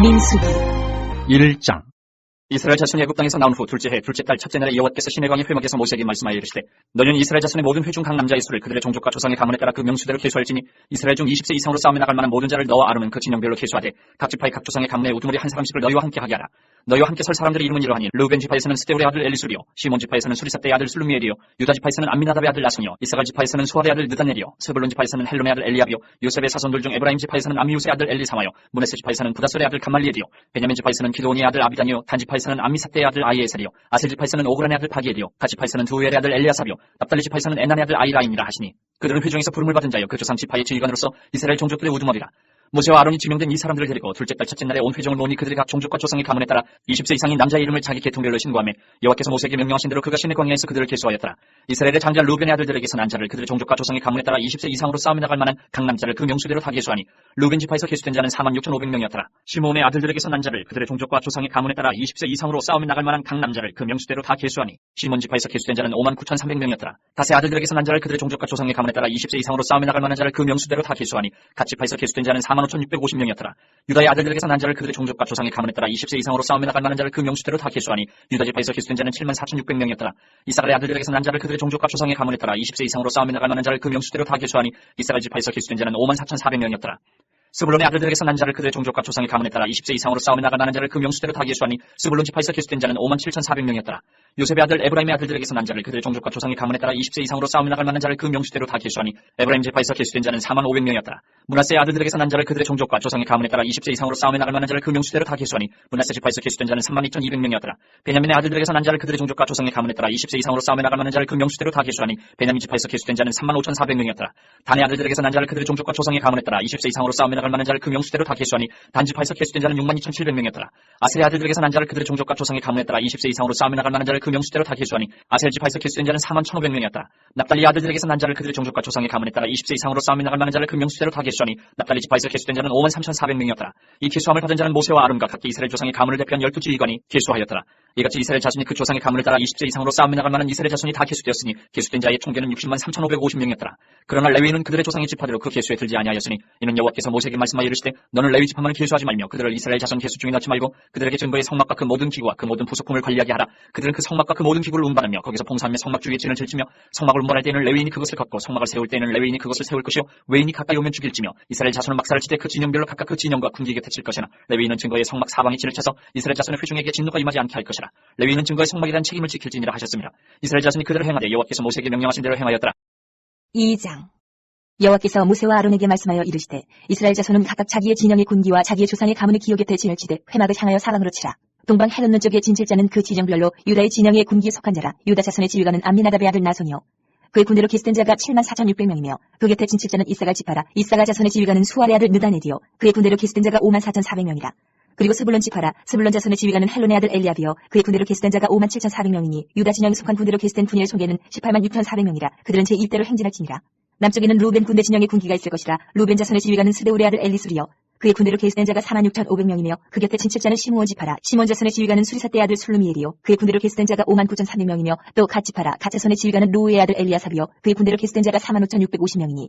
민수기 1장. 이스라엘 자손이 애굽 땅에서 나온 후 둘째 해 둘째 달 첫째 날에 여호와께서 시내 광야 회막에서 모세에게 말씀하여 이르시되 너는 이스라엘 자손의 모든 회 중 각 남자의 수를 그들의 종족과 조상의 가문에 따라 그 명수대로 계수할지니 이스라엘 중 20세 이상으로 싸움에 나갈 만한 모든 자를 너와 아론은 그 진영별로 계수하되 각 지파의 각 조상의 가문에 우두머리 한 사람씩을 너희와 함께 하게 하라. 너희와 함께 설 사람들의 이름은 이러하니 르우벤 지파에서는 스데울의 아들 엘리술이요 시몬 지파에서는 수리삿대의 아들 슬루미엘이요 유다 지파에서는 암미나답의 아들 나손이요 이사갈 지파에서는 수아의 아들 느다넬이요 스불론 지파에서는 헬론의 아들 엘리압이요 요셉의 사손들 중 에브라임 지파에서는 암미우스의 아들 엘리사마요 문하세 지파에서는 부다솔의 아들 감말리엘이요 베냐민 지파에서는 기드온의 아들 아비단이요 단 지파에서는 암미삿대의 아들 아이에셀이요 아셀 지파에서는 오그란의 아들 바기엘이요 가 지파에서는 두엘의 아들 엘리아삽이요 납달리 지파에서는 에난의 아들 아이라임이라 하시니 그들은 회중에서 부름을 받은 자여 그 조상 지파의 지휘관으로서 이스라엘 종족들의 우두머리라. 모세와 아론이 지명된 이 사람들을 데리고 둘째 달 첫째 날에 온 회중을 모으니 그들이 각 종족과 조상의 가문에 따라 20세 이상인 남자의 이름을 자기 계통별로 신고하며 여호와께서 모세에게 명령하신 대로 그가 시내 광야에서 그들을 계수하였더라. 이스라엘의 장자 르우벤의 아들들에게서 난 자를 그들의 종족과 조상의 가문에 따라 20세 이상으로 싸움에 나갈 만한 각 남자를 그 명수대로 다 계수하니 르우벤 지파에서 계수된 자는 46,500명이었더라. 시몬의 아들들에게서 난 자를 그들의 종족과 조상의 가문에 따라 20세 이상으로 싸움에 나갈 만한 각 남자를 그 명수대로 다 계수하니 시몬 지파에서 계수된 자는 59,300명이었더라. 다세 아들들에게서 난 자를 그들의 종족과 조상의 가문에 따라 20세 이상으로 싸움에 나갈 만한 자를 그 명수대로 다 계수하니 갓 지파에서 계수된 자는 45,650명이었더라. 유다의 아들들에게서 난 자를 그들의 종족과 조상의 가문에 따라 20세 이상으로 싸움에 나갈 만한 자를 그 명수대로 다 계수하니 유다 지파에서 계수된 자는 74,600명이었더라. 이사갈의 아들들에게서 난 자를 그들의 종족과 조상의 가문에 따라 20세 이상으로 싸움에 나갈 만한 자를 그 명수대로 다 계수하니 이사갈 지파에서 계수된 자는 54,400명이었더라. 스불론의 아들들에게서 난 자를 그들의 종족과 조상의 가문에 따라 20세 이상으로 싸움에 나갈 만한 자를 그 명수대로 다 계수하니 스불론 지파에서 계수된 자는 57,400명이었더라. 요셉의 아들 에브라임의 아들들에게서 난 자를 그들의 종족과 조상의 가문에 따라 20세 이상으로 싸움에 나갈 만한 자를 그 명수대로 다 계수하니 에브라임 지파에서 계수된 자는 45,500명이었더라. 문하세의 아들들에게서 난 자를 그들의 종족과 조상의 가문에 따라 20세 이상으로 싸움에 나갈 만한 자를 그 명수대로 다 계수하니 문하세 지파에서 계수된 자는 32,200명이었더라. 베냐민의 아들들에게서 난 자를 그들의 종족과 조상의 가문에 따라 20세 이상으로 싸움에 나갈 만한 자를 그 명수대로 다 계수하니 베냐민 지파에서 계수된 자는 35,400명이었더라. 단의 아들들에게서 난 자를 그들의 종족과 조상의 가문에 따라 20세 이상으로 싸움에 나갈 만한 자를 그 명수대로 다 계수하니 단 지파에서 계수된 자는 62,700명이었더라. 아셀의 아들들에게서 난 자를 그들의 종족과 조상의 가문에 따라 20세 이상으로 싸움에 나갈 만한 자를 그 명수대로 다 계수하니 아셀 지파에서 계수된 자는 41,500명이었더라. 납달리 아들들에게서 난 자를 그들의 종족과 조상의 가문에 따라 20세 이상으로 싸움에 나갈 만한 자를 그 명수대로 다 계수하니 납달리 지파에서 계수된 자는 53,400명이었더라. 이 계수함을 받은 자는 모세와 아론과 각기 이스라엘 조상의 가문을 대표한 12지휘관이 계수하였더라. 이같이 이스라엘 자손이 그 조상의 가문을 따라 20세 이상으로 싸움에 나갈 만한 이스라엘 자손이 다 계수되었으니 계수된 자의 총계는 603,550명이었더라. 그러나 레위인은 그들의 조상의 지파대로 그 계수에 들지 아니하였으니 이는 여호와께서 모세에게 말씀하여 이르시되 너는 레위 지파만을 계수하지 말며 그들을 이스라엘 자손 계수 중에 넣지 말고 그들에게 증거의 성막과 그 모든 기구와 그 모든 부속품을 관리하게 하라. 그들은 그 성막과 그 모든 기구를 운반하며 거기서 봉사하며 성막 주위에 진을 질지며 성막을 운반할 때에는 레위인이 그것을 걷고 성막을 세울 때에는 레위인이 그것을 세울 것이요 외인이 가까이 오면 죽일지며 이스라엘 자손은 막사를 치되 그 진영별로 각각 그 진영과 군기 곁에 칠 것이나 레위인은 증거의 성막 사방에 진을 쳐서 이스라엘 자손의 회중에게 진노가 임하지 않게 할 것이라. 레위인은 증거의 성막에 대한 책임을 지킬지니라 하셨습니다. 이스라엘 자손이 그대로 행하되 여호와께서 모세에게 명령하신 대로 행하였더라. 2장 여호와께서 모세와 아론에게 말씀하여 이르시되 이스라엘 자손은 각각 자기의 진영의 군기와 자기의 조상의 가문의 기호 곁에 진을 치되 회막을 향하여 사방으로 치라. 동방 헬론론 쪽에 진칠자는 그 진영별로 유다의 진영의 군기에 속한 자라. 유다 자손의 지휘관은 암미나답의 아들 나손이요 그의 군대로 계수된 자가 74,600명이며 그 곁에 진칠자는 이사갈 지파라. 이사갈 자손의 지휘관은 수아의 아들 느다넬이요 그의 군대로 계수된 자가 54,400명이라. 그리고 스불론 지파라. 스불론 자손의 지휘관은 헬론의 아들 엘리압이요 그의 군대로 계수된 자가 57,400명이니 유다 진영에 속한 군대로 계수된 군인의 총계는 186,400명이라. 그들은 제2대로 행진할지니라. 남쪽에는 루벤 군대 진영의 군기가 있을 것이라. 루벤 자손의 지휘관은 스데울의 아들 엘리술이요 그의 군대로 계수된 자가 46,500명이며 그 곁에 진칠자는 시므온 지파라. 시몬 자손의 지휘관은 수리삿대의 아들 슬루미엘이요 그의 군대로 계수된 자가 59,300명이며 또 갓 지파라. 갓 자손의 지휘관은 루우의 아들 엘리아삽이요 그의 군대로 계수된 자가 45,650명이니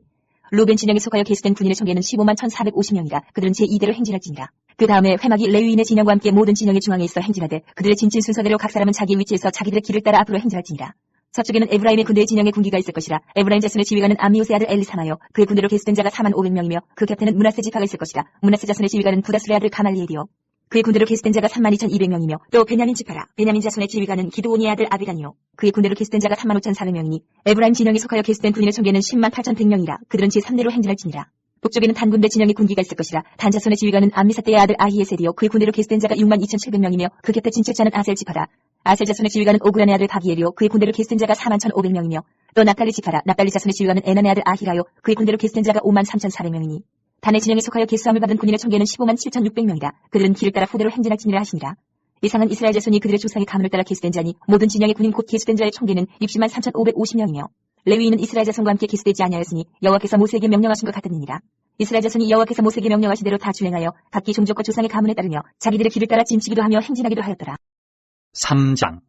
루벤 진영에 속하여 계수된 군인의 총계는 151,450명이라. 그들은 제2대로 행진할지니라. 그 다음에 회막이 레위인의 진영과 함께 모든 진영의 중앙에 있어 행진하되 그들의 진친 순서대로 각 사람은 자기 위치에서 자기들의 길을 따라 앞으로 행진할지니라. 서쪽에는 에브라임의 군대의 진영의 군기가 있을 것이라. 에브라임 자손의 지휘관은 암미우스의 아들 엘리사마요 그의 군대로 계수된 자가 45,500명이며 그 곁에는 문하세 지파가 있을 것이라. 문하세 자손의 지휘관은 부다술의 아들 가말리엘이요 그의 군대로 계수된 자가 32,200명이며 또 베냐민 지파라. 베냐민 자손의 지휘관은 기드온의 아들 아비단이요 그의 군대로 계수된 자가 35,400명이니 에브라임 진영에 속하여 계수된 군인의 총계는 108,100명이라. 그들은 제3대로 행진할지니라. 북쪽에는 단 군대 진영의 군기가 있을 것이라. 단 자손의 지휘관은 암미삿대의 아들 아히에셀이요 그의 군대로 계수된 자가 62,700명이며 그 곁에 진칠자는 아셀 지파라. 아셀 자손의 지휘관은 오그란의 아들 바기엘이요 그의 군대로 계수된 자가 41,500명이며 또 납달리 지파라. 납달리 자손의 지휘관은 에난의 아들 아히라요 그의 군대로 계수된 자가 53,400명이니 단의 진영에 속하여 계수함을 받은 군인의 총계는 157,600명이다. 그들은 길을 따라 후대로 행진할지니라 하시니라. 이상은 이스라엘 자손이 그들의 조상의 가문을 따라 계수된 자니 모든 진영의 군인 곧 계수된 자의 총계는 603,550명이며 레위인은 이스라엘 자손과 함께 계수되지 아니하였으니 여호와께서 모세에게 명령하신 것 같았느니라. 이스라엘 자손이 여호와께서 모세에게 명령하신 대로 다 주행하여 각기 종족과 조상의 가문에 따르며 자기들의 길을 따라 짐치기도 하며 행진하기도 하였더라. 3장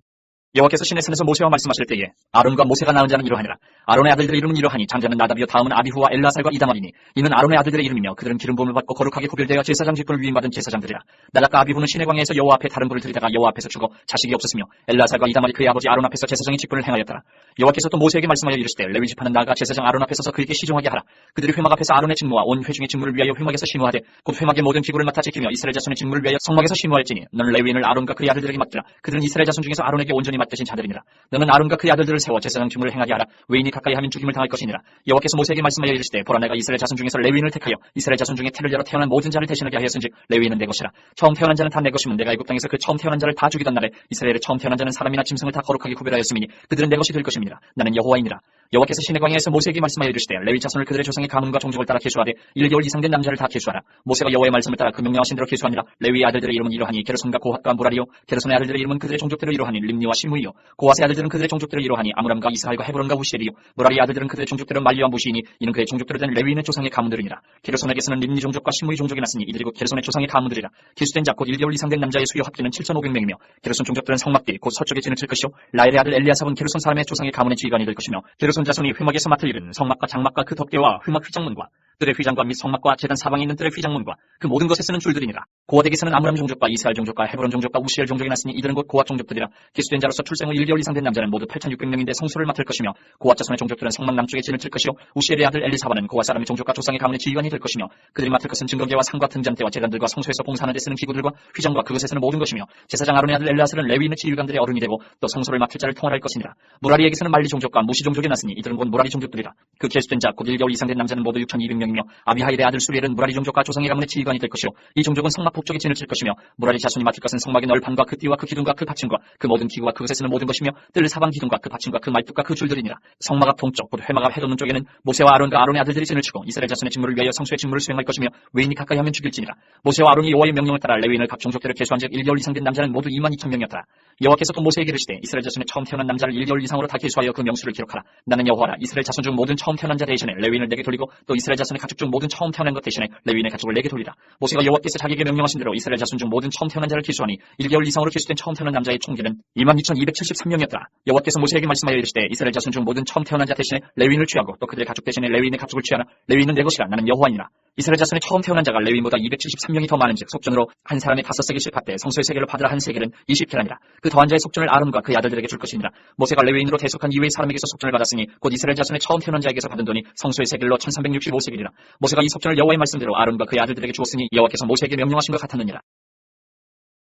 여호와께서 시내 산에서 모세와 말씀하실 때에 아론과 모세가 낳은 자는 이러하니라. 아론의 아들들의 이름은 이러하니 장자는 나답이요 다음은 아비후와 엘라살과 이다말이니 이는 아론의 아들들의 이름이며 그들은 기름 부음을 받고 거룩하게 구별되어 제사장 직분을 위임받은 제사장들이라. 나답과 아비후는 시내 광야에서 여호와 앞에 다른 불을 들이다가 여호와 앞에서 죽어 자식이 없었으며 엘라살과 이다말이 그의 아버지 아론 앞에서 제사장의 직분을 행하였더라. 여호와께서 또 모세에게 말씀하여 이르시되 레위 지파는 나아가 제사장 아론 앞에 서서 그에게 시종하게 하라. 그들이 회막 앞에서 아론의 직무와 온 회중의 직무를 위하여 회막에서 심호하되 곧 회막의 모든 기구를 맡아 지키며 이스라엘 자손의 직무를 위하여 성막에서 심호할지니 너는 레위인을 아론과 그의 아들들에게 맡기라. 그들은 이스라엘 자손 중에서 아론에게 온전히 맡겨진 자들이니라. 너는 아론과 그의 아들들을 세워 제사장 직무를 행하게 하라. 외인이 가까이 하면 죽임을 당할 것이니라. 여호와께서 모세에게 말씀하여 이르시되 보라 내가 이스라엘 자손 중에서 레위인을 택하여 이스라엘 자손 중에 태를 열어 태어난 모든 자를 대신하게 하였은즉 레위인은 내 것이라. 처음 태어난 자는 다 내 것이면 내가 애굽 땅에서 그 처음 태어난 자를 다 죽이던 날에 이스라엘의 처음 태어난 자는 사람이나 짐승을 다 거룩하게 구별하였음이니 그들은 내 것이 될 것입니다. 나는 여호와이니라. 여호와께서 시내 광야에서 모세에게 말씀하여 이르시되 레위 자손을 그들의 조상의 가문과 종족을 따라 계수하되 1개월 이상 된 남자를 다 계수하라. 모세가 여호와의 말씀을 따라 그 명령하신 대로 계수하니라. 레위의 아들들의 이름은 이러하니 게르손과 고핫과 무라리요. 게르손의 아들들의 이름은 그들의 종족대로 이러하니 림니와 시므이요. 고핫의 아들들은 그들의 종족대로 이러하니 아므람과 이스하엘과 헤브론과 우시엘이요. 무라리의 아들들은 그들의 종족대로 말리와 무시이니 이는 그의 종족대로 된 레위인의 조상의 가문들이니라. 게르손에게서는 림니 종족과 시므이 종족이 났으니 이들이 곧 게르손의 조상의 가문들이라. 계수된 자 곧 1개월 이상 된 남자의 수요 합계는 7,500명이며 게르손 종족들은 성막뒤 곧 서쪽에 진을 칠 것이요. 라엘의 아들 엘리아삽은 게르손 사람의 조상의 가문의 지휘관이 될 것이며 게르손 자손이 회막에서 맡을 일은 성막과 장막과 그 덮개와 회막 휘장문과 뜰의 휘장과 및 성막과 제단 사방에 있는 뜰의 휘장문과 그 모든 것에 쓰는 줄들이니라. 고핫에게서는 아므람 종족과 이스라엘 종족과 헤브론 종족과 우시엘 종족이 났으니 이들은 곧 고핫 종족들이라. 계수된 자로서 출생 후 1개월 이상 된 남자는 모두 8,600명인데 성소를 맡을 것이며 고핫 자손의 종족들은 성막 남쪽에 진을 칠 것이요. 우시엘의 아들 엘리사바는 고핫 사람의 종족과 조상의 가문의 지휘관이 될 것이며 그들이 맡을 것은 증거계와 상과 등잔대와 제단들과 성소에서 봉사하는 데 쓰는 기구들과 휘장과 그것에 쓰는 모든 것이며 제사장 아론의 아들 엘라살은 레위인의 지휘관들의 어른이 되고 또 성소를 맡을 자를 통할할 것이니라. 무라리에게서는 말리 종족과 무시 종족이 났으니 이들은 곧 무라리 종족들이라. 그 계수된 자 곧 1개월 이상 된 남자는 모두 6,200명이며 아비하일의 아들 수리엘은 무라리 종족과 조상의 가문의 지휘관이 될 것이요. 이 종족은 성막 북쪽에 진을 칠 것이며 무라리 자손이 맡을 것은 성막의 널판과 그 띠와 그 기둥과 그 받침과 그 모든 기구와 그것에 쓰는 모든 것이며 뜰 사방 기둥과 그 받침과 그 말뚝과 그 줄들이니라. 성막 앞 동쪽 곧 회막 앞 해돋는 쪽에는 모세와 아론과 아론의 아들들이 진을 치고 이스라엘 자손의 직무를 위하여 성소의 직무를 수행할 것이며 외인이 가까이 하면 죽일지니라. 모세와 아론이 여호와의 명령을 따라 레위인을 각 종족대로 계수한즉 1개월 이상 된 남자는 모두 22,000명이었더라. 여호와께서 또 모세에게 이르시되 이스라엘 자손의 처음 태어난 남자를 1개월 이상으로 다 계수하여 그 명수를 기록하라. 나는 여호와라. 이스라엘 자손 중 모든 처음 태어난 자 대신에 레위인을 내게 돌리고 또 이스라엘 자손의 가축 중 모든 처음 태어난 것 대신에 레위인의 가축을 내게 돌리라. 모세가 여호와께서 자기에게 명령하신 대로 이스라엘 자손 중 모든 처음 태어난 자를 계수하니 1개월 이상으로 계수된 처음 태어난 남자의 총계는 22,273명이었더라. 여호와께서 모세에게 말씀하여 이르시되 이스라엘 자손 중 모든 처음 태어난 자 대신에 레위인을 취하고 또 그들의 가축 대신에 레위인의 가축을 취하라. 레위인은 내 것이라. 나는 여호와니라. 이스라엘 자손의 처음 태어난 자가 레위인보다 273명이 더 많은즉 속전으로 한 사람의 5세겔씩 받되 성소의 세겔을 받으라. 한 세겔은 20계란이라. 그 더한 자의 속전을 아론과 그의 아들들에게 줄 것이니라. 모세가 레위인으로 대속한 이외의 사람에게서 속전을 받았으니 곧 이스라엘 자손의 처음 태어난 자에게서 받은 돈이 성소의 세겔로 1365세겔이라. 모세가 이 속전을 여호와의 말씀대로 아론과 그의 아들들에게 주었으니 여호와께서 모세에게 명령하신 것 같았느니라.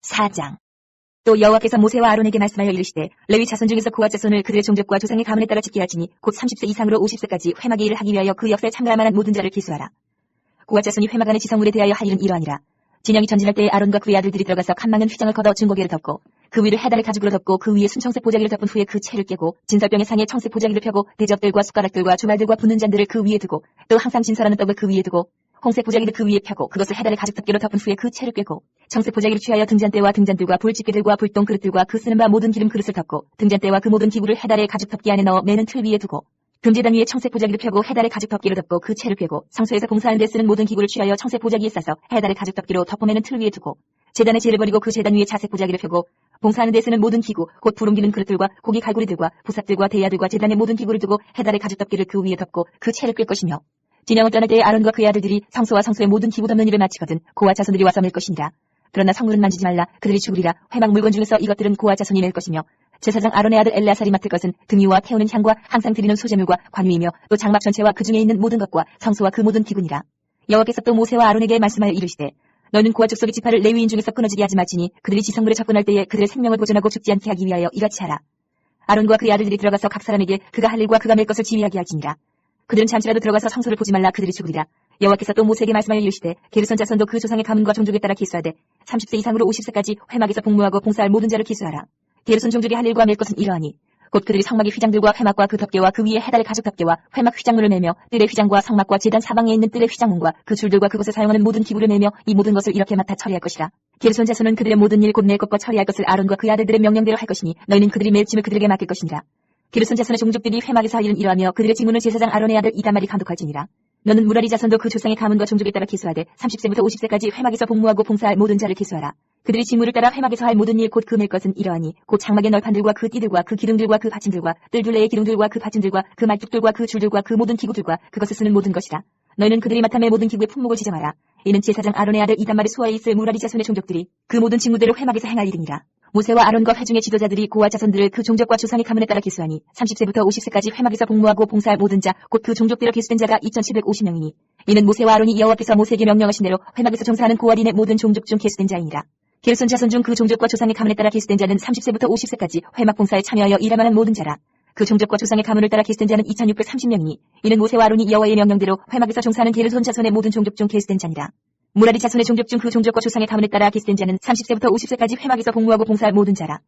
4장. 또 여호와께서 모세와 아론에게 말씀하여 이르시되 레위 자손 중에서 고핫 자손을 그들의 종족과 조상의 가문에 따라 지키게 할지니 곧 30세 이상으로 50세까지 회막의 일을 하기 위하여 그 역사에 참가할 만한 모든 자를 계수하라. 고핫 자손이 회막 안의 지성물에 대하여 할 일은 이러하니라. 진영이 전진할 때에 아론과 그의 아들들이 들어가서 칸막은 휘장을 걷어 증거계를 덮고 그 위를 해달의 가죽으로 덮고 그 위에 순청색 보자기를 덮은 후에 그 채를 깨고 진설병의 상에 청색 보자기를 펴고 대접들과 숟가락들과 주말들과 붓는 잔들을 그 위에 두고 또 항상 진설하는 떡을 그 위에 두고 홍색 보자기를 그 위에 펴고 그것을 해달의 가죽 덮개로 덮은 후에 그 채를 꿰고 청색 보자기를 취하여 등잔대와 등잔들과 불집게들과 불똥 그릇들과 그 쓰는 바 모든 기름 그릇을 덮고 등잔대와 그 모든 기구를 해달의 가죽 덮개 안에 넣어 매는 틀 위에 두고 금제단 위에 청색 보자기를 펴고 해달의 가죽 덮개를 덮고 그 채를 꿰고 성소에서 봉사하는 데 쓰는 모든 기구를 취하여 청색 보자기에 싸서 해달의 가죽 덮개로 덮어매는 틀 위에 두고 제단의 재를 버리고 그 제단 위에 자색 보자기를 펴고 봉사하는 데 쓰는 모든 기구 곧 부름기는 그릇들과 고기 갈고리들과 부삽들과 대야들과 제단의 모든 기구를 두고 해달의 가죽 덮개를 그 위에 덮고 그 채를 꿰 것이며 진영을 떠날 때에 아론과 그의 아들들이 성소와 성소의 모든 기구 덮는 일을 마치거든 고핫 자손들이 와서 맬 것이니라. 그러나 성물은 만지지 말라. 그들이 죽으리라. 회막 물건 중에서 이것들은 고핫 자손이 낼 것이며 제사장 아론의 아들 엘레아살이 맡을 것은 등유와 태우는 향과 항상 드리는 소제물과 관유이며 또 장막 전체와 그 중에 있는 모든 것과 성소와 그 모든 기구니라. 여호와께서 또 모세와 아론에게 말씀하여 이르시되 너는 고핫 족속의 지파를 레위인 중에서 끊어지게 하지 말지니 그들이 지성물에 접근할 때에 그들의 생명을 보존하고 죽지 않게 하기 위하여 이같이 하라. 아론과 그의 아들들이 들어가서 각 사람에게 그가 할 일과 그가 맬 것을 지휘하게 할지니라. 그들은 잠시라도 들어가서 성소를 보지 말라. 그들이 죽으리라. 여호와께서 또 모세에게 말씀하여 이르시되 게르손 자손도 그 조상의 가문과 종족에 따라 기수하되 30세 이상으로 50세까지 회막에서 복무하고 봉사할 모든 자를 기수하라. 게르손 종족이 할 일과 맬 것은 이러하니 곧 그들이 성막의 휘장들과 회막과 그 덮개와 그 위에 해달의 가죽 덮개와 회막 휘장문을 매며 뜰의 휘장과 성막과 제단 사방에 있는 뜰의 휘장문과 그 줄들과 그것에 사용하는 모든 기구를 매며 이 모든 것을 이렇게 맡아 처리할 것이라. 게르손 자손은 그들의 모든 일 곧 낼 것과 처리할 것을 아론과 그의 아들들의 명령대로 할 것이니 너희는 그들이 맬 짐을 그들에게 맡길 것이니라. 게르손 자손의 종족들이 회막에서 할 일은 이러하며 그들의 직무는 제사장 아론의 아들 이다말이 감독할지니라. 너는 무라리 자손도 그 조상의 가문과 종족에 따라 기수하되 30세부터 50세까지 회막에서 복무하고 봉사할 모든 자를 기수하라. 그들이 직무를 따라 회막에서 할 모든 일 곧 그 맬 것은 이러하니 곧 장막의 널판들과 그 띠들과 그 기둥들과 그 받침들과 뜰둘레의 기둥들과 그 받침들과 그 말뚝들과 그 줄들과 그 모든 기구들과 그것을 쓰는 모든 것이라. 너희는 그들이 맡아매 모든 기구의 품목을 지정하라. 이는 제사장 아론의 아들 이단말의 수하에 있을 무라리 자손의 종족들이 그 모든 직무대로 회막에서 행할 일이니라. 모세와 아론과 회중의 지도자들이 고아 자손들을 그 종족과 조상의 가문에 따라 계수하니 30세부터 50세까지 회막에서 복무하고 봉사할 모든 자 곧 그 종족대로 계수된 자가 2750명이니 이는 모세와 아론이 여호와께서 모세에게 명령하신 대로 회막에서 종사하는 고아린의 모든 종족 중 계수된 자이니라. 게르손 자손 중 그 종족과 조상의 가문에 따라 계수된 자는 30세부터 50세까지 회막 봉사에 참여하여 일할 만한 모든 자라. 그 종족과 조상의 가문을 따라 계수된 자는 2630명이니 이는 모세와 아론이 여호와의 명령대로 회막에서 종사하는 게르손 자손의 모든 종족 중 계수된 자니라. 무라리 자손의 종족 중 그 종족과 조상의 가문에 따라 계수된 자는 30세부터 50세까지 회막에서 복무하고 봉사할 모든 자라.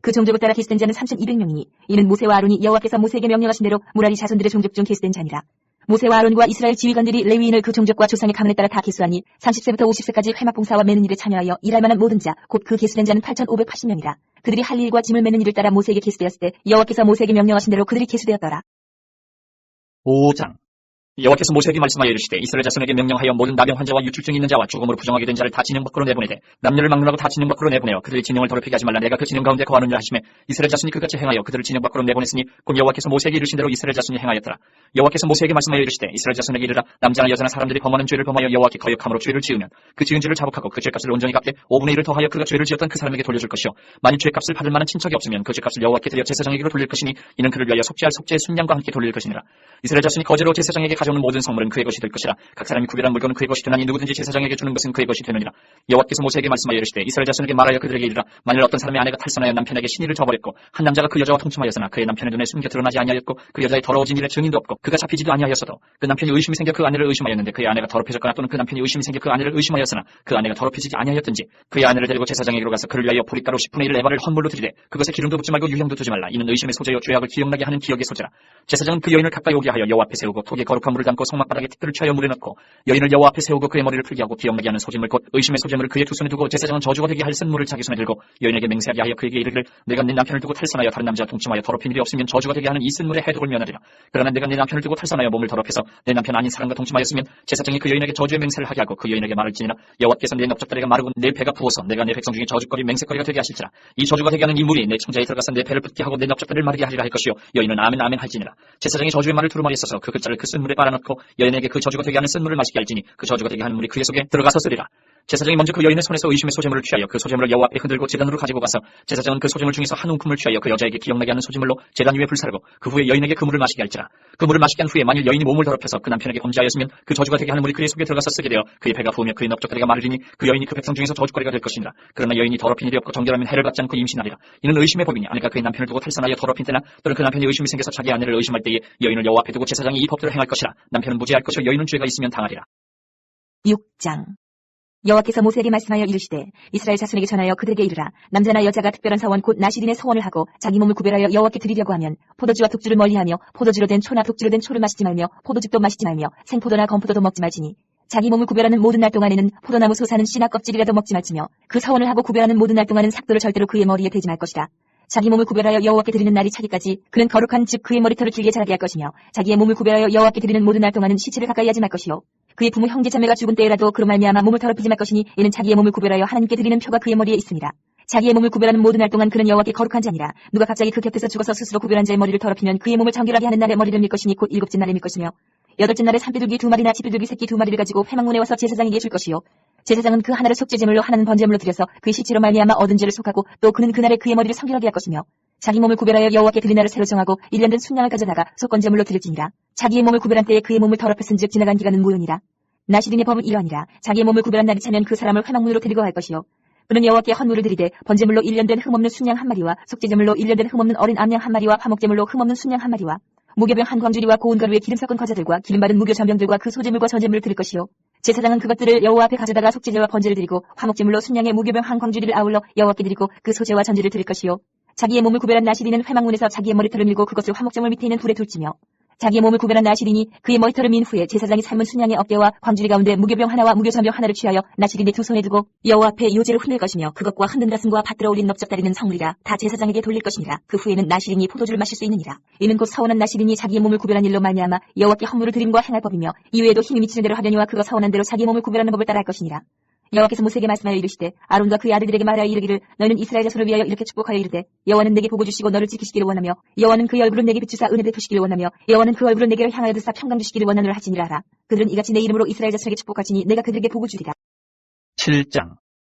그 종족을 따라 계수된 자는 3200명이니 이는 모세와 아론이 여호와께서 모세에게 명령하신 대로 무라리 자손들의 종족 중 계수된 자니라. 모세와 아론과 이스라엘 지휘관들이 레위인을 그 종족과 조상의 가문에 따라 다 계수하니 30세부터 50세까지 회막 봉사와 매는 일에 참여하여 일할 만한 모든 자 곧 그 계수된 자는 8580명이라. 그들이 할 일과 짐을 매는 일을 따라 모세에게 계수되었을 때 여호와께서 모세에게 명령하신 대로 그들이 계수되었더라. 5장. 여호와께서 모세에게 말씀하여 이르시되 이스라엘 자손에게 명령하여 모든 나병 환자와 유출증 있는 자와 죽음으로 부정하게 된 자를 다 진영 밖으로 내보내되 남녀를 막론하고 다 진영 밖으로 내보내어 그들의 진영을 더럽히게 하지 말라. 내가 그 진영 가운데 거하느니라 하시매 이스라엘 자손이 그같이 행하여 그들을 진영 밖으로 내보냈으니 곧 여호와께서 모세에게 이르신 대로 이스라엘 자손이 행하였더라. 여호와께서 모세에게 말씀하여 이르시되 이스라엘 자손에게 이르라. 남자나 여자나 사람들이 범하는 죄를 범하여 여호와께 거역함으로 죄를 지으면 그 지은 죄를 자복하고 그 죄값을 온전히 갚되 5분의 1을 더하여 그가 죄를 지었던 그 사람에게 돌려줄 것이요 만일 죄값을 받을 만한 친척이 없으면 그 죄값을 여호와께 드려 제사장에게로 돌릴 것이니 이는 그를 위하여 속죄할 속죄의 순양과 함께 돌릴 것이니라. 이스라엘 자손이 거제로 제사장에게 가져오는 모든 성물은 그의 것이 될 것이라. 각 사람이 구별한 물건은 그의 것이 되나니 누구든지 제사장에게 주는 것은 그의 것이 되느니라. 여호와께서 모세에게 말씀하여 이르시되 이스라엘 자손에게 말하여 그들에게 이르라. 만일 어떤 사람의 아내가 탈선하여 남편에게 신의를 저버렸고 한 남자가 그 여자와 통침하였으나 그의 남편의 눈에 숨겨 드러나지 아니하였고 그 여자의 더러워진 일에 증인도 없고 그가 잡히지도 아니하였어도 그 남편이 의심이 생겨 그 아내를 의심하였는데 그의 아내가 더럽혀졌거나 또는 그 남편이 의심이 생겨 그 아내를 의심하였으나 그 아내가 더럽혀지지 아니하였든지 그의 아내를 데리고 제사장에게로 가서 그를 위하여 보리가루 10분의 1 에바를 헌물로 드리되 그것에 기름도 붓지 말고 유향도 두지 말라. 이는 의심의 소재요 죄악을 기억나게 하는 기억의 소재라. 제사장은 그 여인을 가까이 오게 하여 여호와 앞에 세우고 톡에 거룩한 물을 담고 성막바닥에 티끌을 취하여 물에 넣고 여인을 여호와 앞에 세우고 그의 머리를 풀게 하고 기억나게 하는 소재물 곧 의심의 소재물을 그의 두 손에 두고 제사장은 저주가 되게 할 쓴물을 자기 손에 들고 여인에게 맹세하게 하여 그에게 이르기를 내가 네 남편을 두고 탈선하여 다른 남자와 동침하여 더럽힌 일이 없으면 저주가 되게 하는 이 쓴물의 해독을 면하리라. 그러나 내가 네 남편을 두고 탈선하여 몸을 더럽혀서 내 남편 아닌 사람과 동침하였으면 제사장이 그 여인에게 저주의 맹세를 하게 하고 그 여인에게 말을지니라. 여호와께서 내 넓적다리가 마르고 내 배가 부어서 내가 내 백성 중에 저주거리 맹세거리가 되게 하실지라. 이 저주가 되게 하는 이 물이 내 청자에 들어가서 내 배를 붓게 하고 내 넓적다리를 마르게 하리라 할 것이요 여인은 아멘 아멘 할지니라. 제사장이 저주의 말을 두루마리에 써서 그 글자를 그 쓴물에 빨아넣고 여인에게 그 저주가 되게 하는 쓴물을 마시게 할지니 그 저주가 되게 하는 물이 그의 속에 들어가서 쓰리라. 제사장이 먼저 그 여인의 손에서 의심의 소재물을 취하여 그 소재물을 여호와 앞에 흔들고 제단으로 가지고 가서 제사장은 그 소재물 중에서 한 움큼을 취하여 그 여자에게 기억나게 하는 소재물로 제단 위에 불사르고 그 후에 여인에게 그 물을 마시게 할지라. 그 물을 마시게 한 후에 만일 여인이 몸을 더럽혀서 그 남편에게 범죄하였으면 그 저주가 되게 하는 물이 그의 속에 들어가서 쓰게 되어 그의 배가 부으며 그의 넓적다리가 마르리니 그 여인이 그 백성 중에서 저주거리가 될 것이니라. 그러나 여인이 더럽힌 일이 없고 정결하면 해를 받지 않고 임신하리라. 이는 의심의 법이니 아내가 그의 남편을 두고 탈선하여 더럽힌 때나 또는 그 남편이 의심이 생겨서 자기 아내를 의심할 때에 여인을 여호와 앞에 두고 제사장이 이 법대로 행할 것이라. 남편은 무죄할 것이요 여인은 죄가 있으면 당하리라. 6장. 여호와께서 모세에게 말씀하여 이르시되 이스라엘 자손에게 전하여 그들에게 이르라. 남자나 여자가 특별한 서원 곧 나시린의 서원을 하고 자기 몸을 구별하여 여호와께 드리려고 하면 포도주와 독주를 멀리하며 포도주로 된 초나 독주로 된 초를 마시지 말며 포도즙도 마시지 말며 생포도나 건포도도 먹지 말지니 자기 몸을 구별하는 모든 날 동안에는 포도나무 솟아는 씨나 껍질이라도 먹지 말지며 그 서원을 하고 구별하는 모든 날 동안은 삭도를 절대로 그의 머리에 대지 말 것이다. 자기 몸을 구별하여 여호와께 드리는 날이 차기까지 그는 거룩한 즉 그의 머리털을 길게 자라게 할 것이며 자기의 몸을 구별하여 여호와께 드리는 모든 날 동안은 시체를 가까이 하지 말 것이요 그의 부모 형제 자매가 죽은 때에라도 그로 말미암아 몸을 더럽히지 말 것이니 이는 자기의 몸을 구별하여 하나님께 드리는 표가 그의 머리에 있습니다. 자기의 몸을 구별하는 모든 날 동안 그는 여호와께 거룩한 자니라. 누가 갑자기 그 곁에서 죽어서 스스로 구별한 자의 머리를 더럽히면 그의 몸을 정결하게 하는 날에 머리를 밀 것이니 곧 일곱째 날에 밀 것이며 여덟째 날에 산비둘기 2마리나 지비둘기 새끼 2마리를 가지고 회막문에 와서 제사장에게 줄 것이요 제사장은 그 하나를 속죄제물로 하나는 번제물로 드려서 그의 시체로 말미암아 얻은 죄를 속하고 또 그는 그날에 그의 머리를 성결하게 할 것이며 자기 몸을 구별하여 여호와께 드릴 날을 새로 정하고 1년 된 순양을 가져다가 속건제물로 드릴지니라. 자기의 몸을 구별한 때에 그의 몸을 더럽혔은즉 지나간 기간은 무효니라. 나시린의 법은 이러하니라. 자기의 몸을 구별한 날이 차면 그 사람을 회막문으로 데리고 갈 것이요 그는 여호와께 헌물을 드리되 번제물로 1년 된 흠없는 순양 1마리와 속죄제물로 1년 된 흠없는 어린 암양 1마리와 화목제물로 흠없는 순양 1마리와 무교병 한 광주리와 고운 가루에 기름 섞은 과자들과 기름바른 무교 전병들과 그 소제물과 전제물을 드릴 것이요 제사장은 그것들을 여호와 앞에 가져다가 속죄제와 번제를 드리고 화목제물로 순양의 무교병 한 광주리를 아울러 여호와께 드리고 그 소제와 전제를 드릴 것이요 자기의 몸을 구별한 나시린은 회막문에서 자기의 머리털을 밀고 그것을 화목제물 밑에 있는 불에 둘지며 자기의 몸을 구별한 나시린이 그의 머리털을 민 후에 제사장이 삶은 순양의 어깨와 광주리 가운데 무교병 하나와 무교전병 하나를 취하여 나시린의 두 손에 두고 여호와 앞에 요제를 흘릴 것이며 그것과 흔든 가슴과 밭들어 올린 넓적다리는 성물이라 다 제사장에게 돌릴 것이니라. 그 후에는 나시린이 포도주를 마실 수 있느니라. 이는 곧 서원한 나시린이 자기의 몸을 구별한 일로 말미암아 여호와께 헌물을 드림과 행할 법이며 이외에도 힘이 미치는 대로 하려니와 그가 서원한 대로 자기의 몸을 구별하는 법을 따라 할 것이니라. 여호와께서 모세에게 말씀하여 이르시되 아론과 그의 아들들에게 말하여 이르기를 너희는 이스라엘 자손을 위하여 이렇게 축복하여 이르되 여호와는 내게 복을 주시고 너를 지키시기를 원하며 여호와는 그의 얼굴을 내게 비추사 은혜 베푸시기를 원하며 여호와는 그 얼굴을 내게를 향하여 드사 평강 주시기를 원하노라 하지니라 하라. 그들은 이같이 내 이름으로 이스라엘 자손에게 축복하시니 내가 그들에게 복을 주리라. 7장.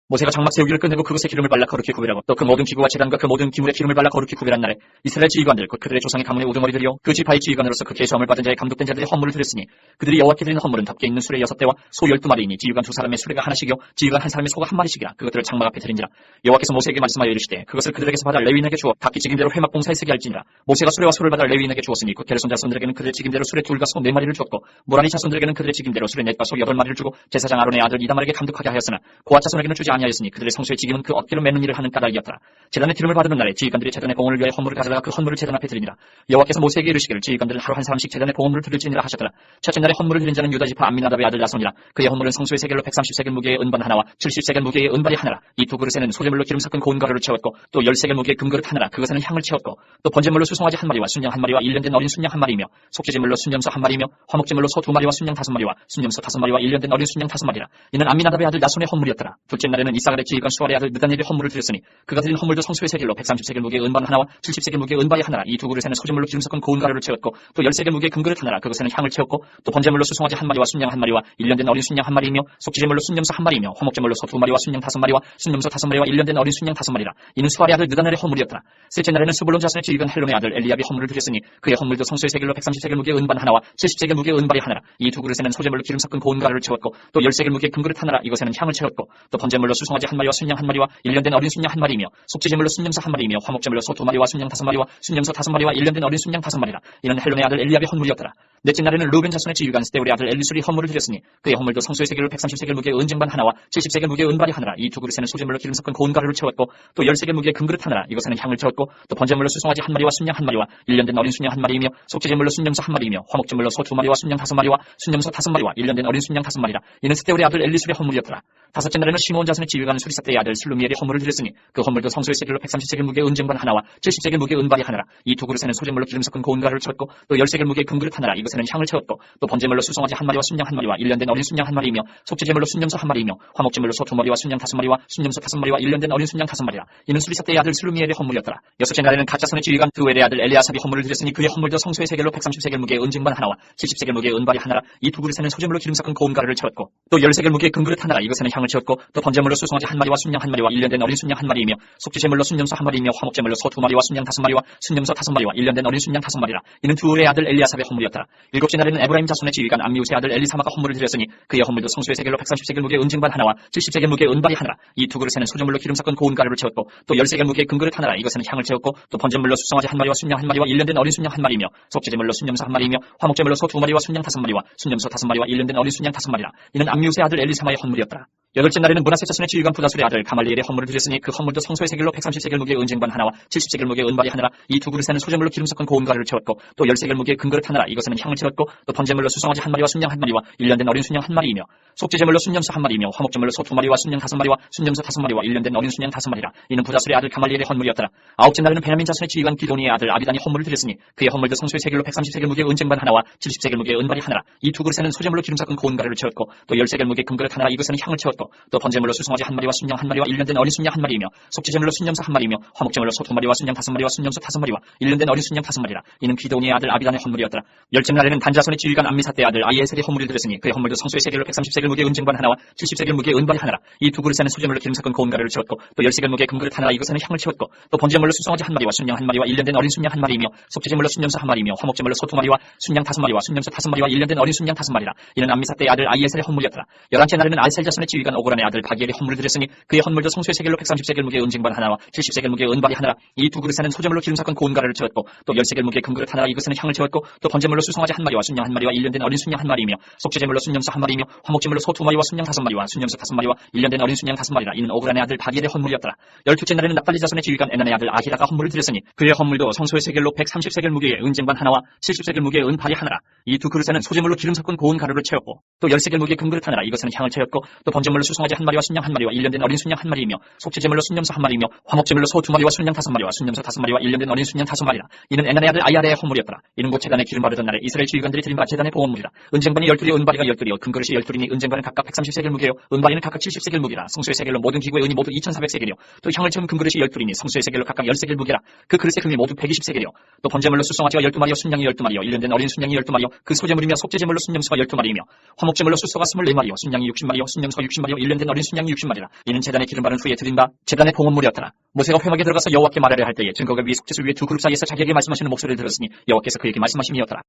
모세가 장막 세우기를 끝내고 그것에 기름을 발라 거룩히 구별하고 또 그 모든 기구와 제단과 그 모든 기물에 기름을 발라 거룩히 구별한 날에 이스라엘 지휘관들 곧 그들의 조상의 가문의 우두머리들이요 그 지파의 지휘관으로서 그 계시함을 받은 자의 감독된 자들의 헌물을 드렸으니 그들이 여호와께 드리는 헌물은 덮개 있는 수레 6대와 소 12마리이니 지휘관 2사람의 수레가 하나씩이요 지휘관 1사람의 소가 1마리씩이라 그것들을 장막 앞에 드린지라. 여호와께서 모세에게 말씀하여 이르시되 그것을 그들에게서 받아 레위인에게 주어 각기 직임대로 회막 봉사에 쓰게 할지니라. 모세가 수레와 소를 받아 레위인에게 주었으니 곧 게르손 자손들에게는 그들의 직임대로 수레 2과 소 4마리를 주었고 모라니 자손들에게는 그들의 직임대로 수레 4과 소 8마리를 주고 제사장 아론의 아들 이다말에게 감독하게 하였으나 고앗 자손에게는 주지 아니하였으니 그들의 성소의 직임은 그 어깨로 매는 일을 하는 까닭이었더라. 제단의 기름을 받는 날에 지휘관들이 제단의 봉헌을 위하여 헌물을 가져다가 그 헌물을 제단 앞에 드리니라. 여호와께서 모세에게 이르시기를 지휘관들은 하루 한 사람씩 제단의 봉헌물을 드릴지니라 하셨더라. 첫째 날에 헌물을 드린 자는 유다 지파 암미나답의 아들 나손이라. 그의 헌물은 성소의 세겔로 130세겔 무게의 은반 하나와 70세겔 무게의 은발이 하나라. 이 두 그릇에는 소재물로 기름 섞은 고운 가루를 채웠고 또 10세겔 무게의 금그릇 하나라. 그것에는 향을 채웠고 또 번제물로 수송아지 1마리와 순양 1마리와 1년된 어린 순양 1마리며 속죄제물로 순염소 1마리며 화목제물로 소 2마리와 순양 5마리와 순염소 5마리와 1년된 어린 순양 5마리라. 이는 암미나답의 아들 나손의 헌물이었더라. 둘째 날에는 이사갈의 지휘관 수알의 아들 느다니엘의 헌물을 드렸으니 그가 드린 헌물도 성소의 세겔로 130세겔 무게의 은반 하나와 70세겔 무게의 은발이 하나라. 이 두 그릇에는 소재물로 기름 섞은 고운 가루를 채웠고 또 10세겔 무게의 금그릇 하나라. 그것에는 향을 채웠고 또 번제물로 수송아지 1마리와 순양 1마리와 1년된 어린 순양 1마리이며 속죄제물로 순염소 1마리이며 화목제물로 소 2마리와 순양 5마리와 순염소 5마리와 1년된 어린 순양 5마리라. 이는 수알의 아들 느다넬의 헌물이었더라. 셋째 날에는 스불론 자손의 지휘관 헬론의 아들 엘리압이 헌물을 드렸으니 그의 헌물도 성소의 세겔로 130세겔 무게의 은반 하나와 70세겔 무게의 은발이 하나라. 이 두 그릇에는 소재물로 기름 섞은 고운 가루를 채웠고 또 10세겔 무게의 금그릇 하나라. 이것에는 향을 채웠고 또 번제물로 수송아지 1마리와 순양 1마리와 1년된 어린 순양 1마리이며 속죄제물로 순염소 1마리이며 화목제물로 소 2마리와 순양 5마리와 순염소 5마리와 1년된 어린 순양 5마리라. 이는 헬론의 아들 엘리압의 헌물이었더라. 넷째 날에는 루벤 자손의 지휘관 스데울의 아들 엘리술이 헌물을 드렸으니 그의 헌물도 성소의 세겔로 130세겔 무게의 은쟁반 하나와 70세겔 무게의 은발이 하나라. 이 두 그릇에는 소재물로 기름 섞은 고운 가루를 채웠고 또 10세겔 무게의 금그릇 하나라. 이것에는 향을 채웠고 또 번제물로 수송아지 1마리와 순양 1마리와 1년된 어린 순양 1마리이며 속죄제물로 순염소 1마리이며 화목제물로 소 2마리와 순양 5마리와 순염소 5마리와 1년된 어린 순양 5마리라. 이는 스데울의 아들 엘리술의 헌물이었더라. 다섯째 날에는 시므온 자손의 지휘관 수리사대의 아들 슬루미엘이 헌물을 드렸으니 그 헌물도 성소의 세겔로 130세겔 무게의 은쟁반 하나와 70세겔 무게의 은발이 하나라. 이 두 그릇에는 소재물로 기름 섞은 고운 가루를 채웠고 또 10세겔 무게의 금그릇 하나라. 이것에는 향을 채웠고 또 번제물로 수송아지 1마리와 순양 1마리와 1년된 어린 순양 1마리이며 속죄제물로 순염소 1마리이며 화목제물로 소 2마리와 순양 5마리와 순염소 5마리와 1년된 어린 순양 5마리라. 이는 수리사대의 아들 슬루미엘의 헌물이었더라. 여섯째 날에는 갓 자손의 지휘관 드웰의 아들 엘리아삽이 헌물을 드렸으니 그의 헌물도 성소의 세겔로 130세겔 무게의 은쟁반 하나와 70세겔 무게의 은발이 하나라. 이 두 그릇에는 소재물로 기름 섞은 고운 가루를 채웠고 또 10세겔 무게의 금그릇 하나라. 이것에는 향을 채웠고 또 번제물로 수송아지 1마리와 순양 1마리와 1년된 어린 순양 1마리이며 속죄제물로 순염소 1마리이며 화목제물로 소 2마리와 순양 5마리와 순염소 5마리와 1년된 어린 순양 5마리라. 이는 두울의 아들 엘리아삽의 헌물이었더라. 일곱째 날에는 에브라임 자손의 지휘관 암미우스의 아들 엘리사마가 헌물을 드렸으니 그의 헌물도 성소의 세겔로 130세겔 무게의 은쟁반 하나와 70세겔 무게의 은발이 하나라. 이 두 그릇에는 소재물로 기름 섞은 고운 가루를 채웠고 또 10세겔 무게의 금그릇 하나라. 이것에는 향을 채웠고 또 번제물로 수송아지 1마리와 순양 1마리와 1년된 어린 순양 1마리이며 속죄제물로 순염소 1마리이며 화목제물로 소 2마리와 순양 5마리와 순염소 5마리와 1년된 어린 순양 5마리라. 이는 암미우스의 아들 엘리사마의 헌물이었더라. 여덟째 날에는 문하세 자손의 지휘관 부다술의 아들 가말리엘의 헌물을 드렸으니 그 헌물도 성소의 세겔로 130세겔 무게의 은쟁반 하나와 70세겔 무게의 은발이 하나라. 이 두 그릇에는 소재물로 기름 섞은 고운 가루를 채웠고 또 10세겔 무게의 금그릇 하나라. 이것에는 향을 채웠고 또 번제물로 수송아지 1마리와 순양 1마리와 1년된 어린 순양 1마리이며 속죄제물로 순염소 1마리이며 화목제물로 소 2마리와 순양 5마리와 순염소 5마리와 1년된 어린 순양 5마리라. 이는 부다술의 아들 가말리엘의 헌물이었더라. 아홉째 날에는 베냐민 자손의 지휘관 기도니의 아들 아비단이 헌물을 드렸으니 그의 헌물도 성소의 세겔로 130세겔 무게의 은쟁반 하나와 70세겔 무게의 은발이 하나라. 이 두 그릇에는 소재물로 기름 섞은 고운 가루를 채웠고 또 10세겔 무게의 금그릇 하나라. 이것에는 향을 채웠고 또 번제물로 수송아지 1마리와 순양 1마리와 1년된 어린 순양 1마리이며 속죄제물로 순염소 1마리이며 화목제물로 소 2마리와 순양 5마리와 순염소 5마리와 1년된 어린 순양 5마리라. 이는 기도니의 아들 아비단의 헌물이었더라. 열째 날에는 단자손의 지휘관 암미사대의 아들 아이에셀의 헌물을 드렸으니 그의 헌물도 성소의 세겔로 130세겔 무게의 은쟁반 하나와 70세겔 무게의 은발이 하나라. 이 두 그릇에는 소재물로 기름 섞은 고운 가루를 채웠고 또 10세겔 무게의 금그릇 하나라. 이것에는 향을 채웠고 또 번제물로 수송아지 1마리와 순양 1마리와 1년된 어린 순양 1마리이며 속죄제물로 순염소 1마리이며 화목제물로 소 2마리와 순양 5마리와 순염소 5마리와 1년된 어린 순양 5마리라. 이는 암미사대의 아들 아이에셀의 헌물이었더라. 열한째 날에는 아이셀 자손의 지휘관 오그란의 아들 바기엘의 헌물을 드렸으니 그의 헌물도 성소의 세겔로 130세겔 무게의 은쟁반 하나와 70세겔 무게의 은발이 하나라. 이 두 그릇에는 소재물로 기름 섞은 고운 가루를 채웠고 또 10세겔 무게의 금그릇 하나라. 이것에는 향을 채웠고 또 번제물로 수송아지 1마리와 순양 1마리와 1년된 어린 순양 1마리이며 속죄제물로 순염소 1마리이며 화목제물로 소 2마리와 순양 5마리와 순염소 5마리와 1년된 어린 순양 5마리라. 이는 오그란의 아들 바기엘의 헌물이었더라. 열둘째 날에는 납달리 자손의 지휘관 에난의 아들 아히라가 헌물을 드렸으니 그의 헌물도 성소의 세겔로 130세겔 무게의 은쟁반 하나와 70세겔 무게의 은발이 하나라. 이 두 그릇에는 소재물로 기름 섞은 고운 가루를 채웠고 또 10세겔 무게의 금그릇 하나라. 이것에는 향을 채웠고 또 번제물로 수송아지 1마리와 순양 순양 1마리와 1년 된 어린 순양 1마리이며 속죄제물로 순염소 1마리이며 화목제물로 소 2마리와 순양 5마리와 순염소 5마리와 1년 된 어린 순양 5마리라. 이는 에난의 아들 아야레의 헌물이었더라. 이는 곧 제단에 기름 바르던 날에 이스라엘 지휘관들이 드린 바 제단의 보험물이라. 은쟁반이 12리 은바리가 10그리요 금그릇이 10둘이니 은쟁반은 각각 130세겔 무게요 은바리는 각각 70세겔 무게라. 성소의 세겔로 모든 기구의 은이 모두 2400세겔이요 또 향을 채운 금그릇이 10둘이니 성소의 세겔로 각각 10세겔 무게라. 그 그릇의 금이 모두 120세겔이요 또 번제물로 수송아지가 12마리요 순양이 12마리요 1년 된 어린 순양이 12마리요 그 소제물이며 속죄제물로 순염소가 12마리이며 화목제물로 숫소가 24마리요 순양이 60마리요 순염소가 60마리요 1년 된 어린 순양이 60마리라. 이는 제단에 기름 바른 후에 드린 바 제단의 봉헌물이었더라. 모세가 회막에 들어가서 여호와께 말하려 할 때에 증거가 위에 속죄소 위에 두 그룹 사이에서 자기에게 말씀하시는 목소리를 들었으니 여호와께서 그에게 말씀하심이었더라.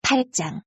8장.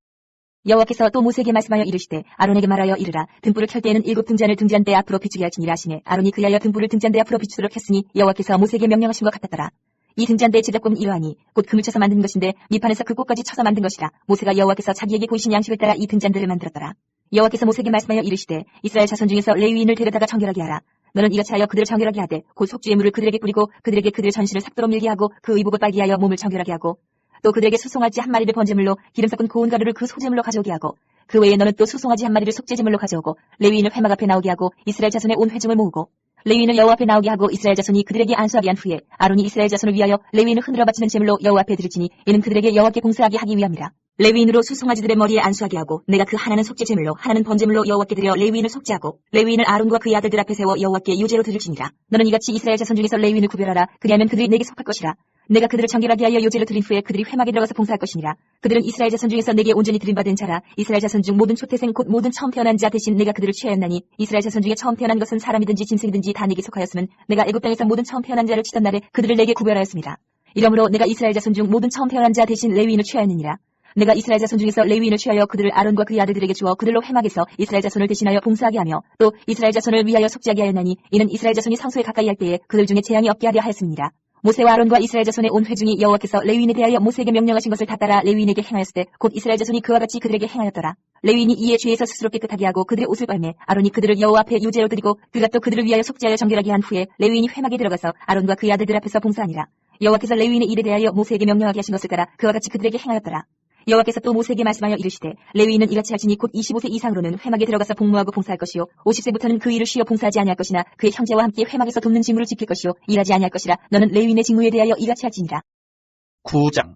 여호와께서 또 모세에게 말씀하여 이르시되 아론에게 말하여 이르라. 등불을 켤 때에는 7 등잔을 등잔대 앞으로 비추게 할지니라 하시네. 아론이 그리하여 등불을 등잔대 앞으로 비추도록 했으니 여호와께서 모세에게 명령하신 것 같았더라. 이 등잔대의 제작법은 이러하니 곧 금을 쳐서 만든 것인데 밑판에서 그 꽃까지 쳐서 만든 것이라. 모세가 여호와께서 자기에게 보이신 양식을 따라 이 등잔대를 만들었더라. 여호와께서 모세에게 말씀하여 이르시되 이스라엘 자손 중에서 레위인을 데려다가 정결하게 하라. 너는 이같이 하여 그들을 정결하게 하되 곧 속죄의 물을 그들에게 뿌리고 그들에게 그들의 전신을 삭도로 밀게 하고 그 의복을 빨게 하여 몸을 정결하게 하고 또 그들에게 수송아지 1마리를 번제물로 기름 섞은 고운 가루를 그 소제물로 가져오게 하고 그 외에 너는 또 수송아지 1마리를 속죄제물로 가져오고 레위인을 회막 앞에 나오게 하고 이스라엘 자손의 온 회중을 모으고 레위인을 여호와 앞에 나오게 하고 이스라엘 자손이 그들에게 안수하게 한 후에 아론이 이스라엘 자손을 위하여 레위인을 흔들어 바치는 제물로 여호와 앞에 드릴지니 이는 그들에게 여호와께 봉사하게 하기 위함이라. 레위인으로 수송아지들의 머리에 안수하게 하고 내가 그 하나는 속죄제물로 하나는 번제물로 여호와께 드려 레위인을 속죄하고 레위인을 아론과 그의 아들들 앞에 세워 여호와께 유제로 드릴지니라. 너는 이같이 이스라엘 자손 중에서 레위인을 구별하라. 그리하면 그들이 내게 속할 것이라. 내가 그들을 정결하게 하여 요제를 드린 후에 그들이 회막에 들어가서 봉사할 것이니라. 그들은 이스라엘 자손 중에서 내게 온전히 드림받은 자라. 이스라엘 자손 중 모든 초태생 곧 모든 처음 태어난 자 대신 내가 그들을 취하였나니 이스라엘 자손 중에 처음 태어난 것은 사람이든지 짐승이든지 다 내게 속하였으면 내가 애굽 땅에서 모든 처음 태어난 자를 치던 날에 그들을 내게 구별하였습니다. 이러므로 내가 이스라엘 자손 중 모든 처음 태어난 자 대신 레위인을 취하였느니라. 내가 이스라엘 자손 중에서 레위인을 취하여 그들을 아론과 그의 아들들에게 주어 그들로 회막에서 이스라엘 자손을 대신하여 봉사하게 하며 또 이스라엘 자손을 위하여 속죄하게 하였나니 이는 이스라엘 자손이 성소에 가까이 할 때에 그들 중에 재앙이 없게 하려 하였습니다. 모세와 아론과 이스라엘 자손의 온 회중이 여호와께서 레위인에 대하여 모세에게 명령하신 것을 다 따라 레위인에게 행하였을 때 곧 이스라엘 자손이 그와 같이 그들에게 행하였더라. 레위인이 이에 죄에서 스스로 깨끗하게 하고 그들의 옷을 빨매 아론이 그들을 여호와 앞에 유제로 드리고 그가 또 그들을 위하여 속죄하여 정결하게 한 후에 레위인이 회막에 들어가서 아론과 그의 아들들 앞에서 봉사하니라. 여호와께서 레위인의 일에 대하여 모세에게 명령하게 하신 것을 따라 그와 같이 그들에게 행하였더라. 여호와께서 또 모세에게 말씀하여 이르시되 레위인은 이같이 할지니 곧 25세 이상으로는 회막에 들어가서 복무하고 봉사할 것이요 50세부터는 그 일을 쉬어 봉사하지 아니할 것이나 그의 형제와 함께 회막에서 돕는 직무를 지킬 것이요 일하지 아니할 것이라. 너는 레위인의 직무에 대하여 이같이 할지니라. 9장.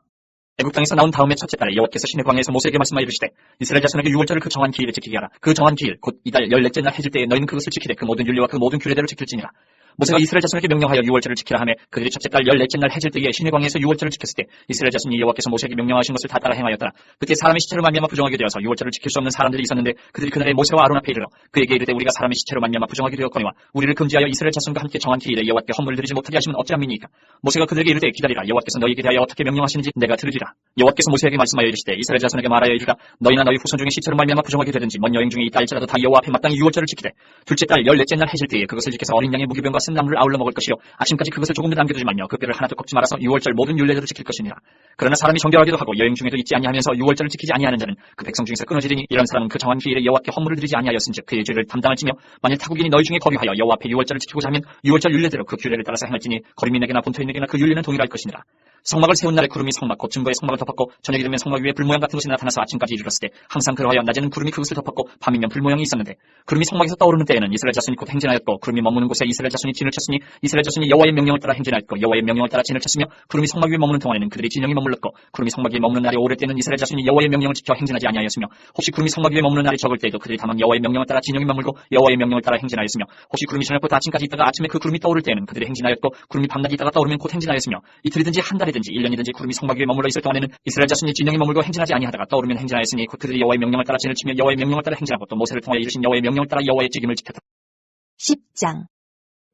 애굽 땅에서 나온 다음에 첫째 달에 여호와께서 시내 광야에서 모세에게 말씀하여 이르시되 이스라엘 자손에게 유월절을 그 정한 기일에 지키게 하라. 그 정한 기일 곧 이달 14째 날 해질 때에 너희는 그것을 지키되 그 모든 율례와 그 모든 규례대로 지킬지니라. 모세가 이스라엘 자손에게 명령하여 유월절을 지키라 하매 그들이 첫째 달 14째 날 해질 때에 시내 광야에서 유월절을 지켰을 때 이스라엘 자손이 여호와께서 모세에게 명령하신 것을 다 따라 행하였더라. 그때 사람의 시체로 말미암아 부정하게 되어서 유월절을 지킬 수 없는 사람들이 있었는데 그들이 그날에 모세와 아론 앞에 이르러 그에게 이르되 우리가 사람의 시체로 말미암아 부정하게 되었거니와 우리를 금지하여 이스라엘 자손과 함께 정한 기일에 여호와께 헌물을 드리지 못하게 하시면 어찌함이니까. 모세가 그들에게 이르되 기다리라. 여호와께서 너희에게 대하여 어떻게 명령하시는지 내가 들으리라. 여호와께서 모세에게 말씀하여 이르시되 이스라엘 자손에게 말하여 이르라. 너희나 너희 후손 중에 시체로 말미암아 부정하게 되든지 먼 여행 중에 있다 할지라도 다 여호와 앞에 마땅히 유월절을 지키되 둘째 달 14째 날 해질 때에 그것을 지켜서 어린 양의 무기병과 쓴나물을 아울러 먹을 것이요 아침까지 그것을 조금도 남겨두지 말며 그 뼈를 하나도 꺾지 말아서 유월절 모든 율례대로 지킬 것이니라. 그러나 사람이 정결하기도 하고 여행 중에도 있지 아니하면서 유월절을 지키지 아니하는 자는 그 백성 중에서 끊어지리니 이런 사람은 그 정한 기일에 여호와께 헌물을 드리지 아니하였은즉 그의 죄를 담당할지며 만일 타국인이 너희 중에 거류하여 여호와 앞에 유월절을 지키고자 하면 유월절 율례대로 그 규례를 따라서 행할지니 거류민에게나 본토인에게나 그 율례는 동일할 것이니라. 성막을 세운 날에 구름이 성막 곧 증거의 성막을 덮었고 저녁이 되면 성막 위에 불모양 같은 것이 나타나서 아침까지 이르렀을 때 항상 그러하여 낮에는 구름이 그것을 덮었고 밤이면 불모양이 있었는데 구름이 성막에서 떠오르는 때에는 이스라엘 자손이 곧 행진하였고 구름이 머무는 곳에 이스라엘 자손이 진을 쳤으니 이스라엘 자손이 여호와의 명령을 따라 행진하였고 여호와의 명령을 따라 진을 쳤으며 구름이 성막 위에 머무는 동안에는 그들이 진영이 머물렀고 구름이 성막 위에 머무는 날이 오를 때는 이스라엘 자손이 여호와의 명령을 지켜 행진하지 아니하였으며 혹시 구름이 성막 위에 머무는 날이 적을 때에도 그들이 다만 여호와의 명령을 따라 진영이 머물고 여호와의 명령을 따라 행진하였으며 혹시 구름이 저녁부터 아침까지 있다가 아침에 그 구름이 떠오를 때에는 그들이 행진하였고 구름이 밤낮 있다가 떠오르면 곧 행진하였으며 이틀이든지 한 달이든지 1년이든지 구름이 성막 위에 머물러 있을 동안에는 이스라엘 자손이 진영에 머물고 행진하지 아니하다가 떠오르면 행진하였으니 곧 그들이 여호와의 명령을 따라 진을 치며 여호와의 명령을 따라 행진하고 또 모세를 통하여 이르신 여호와의 명령을 따라 여호와의 직임을 지켰다. 10장.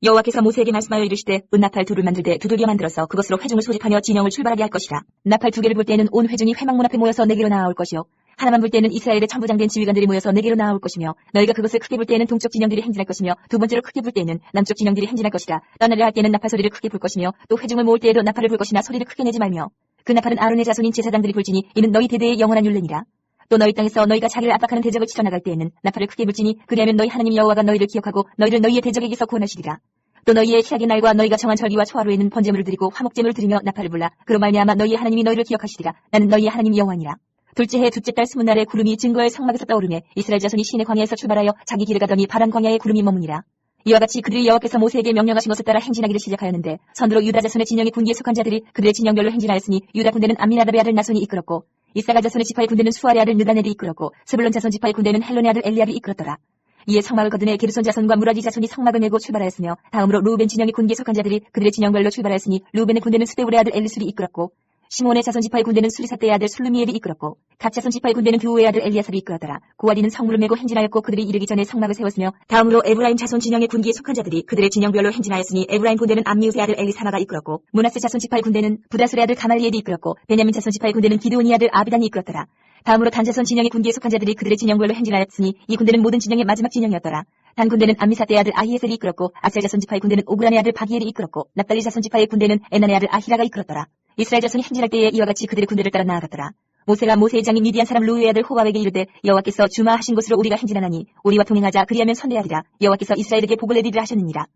여호와께서 모세에게 말씀하여 이르시되 은나팔 둘을 만들되 두들겨 만들어서 그것으로 회중을 소집하며 진영을 출발하게 할 것이라. 나팔 2개를 불 때에는 온 회중이 회막문 앞에 모여서 내게로 나아올 것이요 하나만 불 때에는 이스라엘의 천부장된 지휘관들이 모여서 내게로 나아올 것이며 너희가 그것을 크게 불 때에는 동쪽 진영들이 행진할 것이며 두 번째로 크게 불 때에는 남쪽 진영들이 행진할 것이라. 떠나려 할 때에는 나팔 소리를 크게 불 것이며 또 회중을 모을 때에도 나팔을 불 것이나 소리를 크게 내지 말며 그 나팔은 아론의 자손인 제사장들이 불지니 이는 너희 대대의 영원한 율례니라. 또 너희 땅에서 너희가 자기를 압박하는 대적을 치러나갈 때에는 나팔을 크게 불지니 그리하면 너희 하나님 여호와가 너희를 기억하고 너희를 너희의 대적에게서 구원하시리라. 또 너희의 희약의 날과 너희가 정한 절기와 초하루에는 번제물을 드리고 화목제물을 드리며 나팔을 불라. 그로 말미암아 너희의 하나님이 너희를 기억하시리라. 나는 너희의 하나님 여호와니라. 둘째 해 둘째 달 20날에 구름이 증거의 성막에서 떠오르매 이스라엘 자손이 시내 광야에서 출발하여 자기 길을 가더니 파란 광야에 구름이 머무니라. 이와 같이 그들이 여호와께서 모세에게 명령하신 것을 따라 행진하기를 시작하였는데 선두로 유다 자손의 진영의 군기에 속한 자들이 그들의 진영별로 행진하였으니 유다 군대는 암미나답의 아들 나손이 이끌었고 이사가 자손의 지파의 군대는 수아의 아들 느다넬이 이끌었고 스불론 자손 지파의 군대는 헬론의 아들 엘리압이 이끌었더라. 이에 성막을 거두내 게르손 자손과 무라디 자손이 성막을 메고 출발하였으며 다음으로 루벤 진영의 군기에 속한 자들이 그들의 진영별로 출발하였으니 루벤의 군대는 수데울의 아들 엘리술이 이끌었고 시몬의 자손 지파의 군대는 수리사떼의 아들 술루미엘이 이끌었고 갓 자손 지파의 군대는 드우의 아들 엘리아삽이 이끌었더라. 고아디는 성물을 메고 행진하였고 그들이 이르기 전에 성막을 세웠으며 다음으로 에브라임 자손 진영의 군기에 속한 자들이 그들의 진영별로 행진하였으니 에브라임 군대는 암미우스의 아들 엘리사마가 이끌었고 문하세 자손 지파의 군대는 부다술의 아들 가말리엘이 이끌었고 베냐민 자손 지파의 군대는 기드온의 아들 아비단이 이끌었더라. 다음으로 단 자손 진영의 군기에 속한 자들이 그들의 진영별로 행진하였으니 이 군대는 모든 진영의 마지막 진영이었더라. 단 군대는 암미사떼의 아들 아히에셀이 이끌었고 아셀 자손 지파의 군대는 오그란의 아들 바기엘이 이끌었고 납달리 자손 지파의 군대는 에난의 아들 아히라가 이끌었더라. 이스라엘 자손이 행진할 때에 이와 같이 그들의 군대를 따라 나아갔더라. 모세가 모세의 장인 미디안 사람 루우의 아들 호밥에게 이르되 여호와께서 주마하신 곳으로 우리가 행진하나니 우리와 동행하자 그리하면 선대하리라. 여호와께서 이스라엘에게 복을 내리리라 하셨느니라.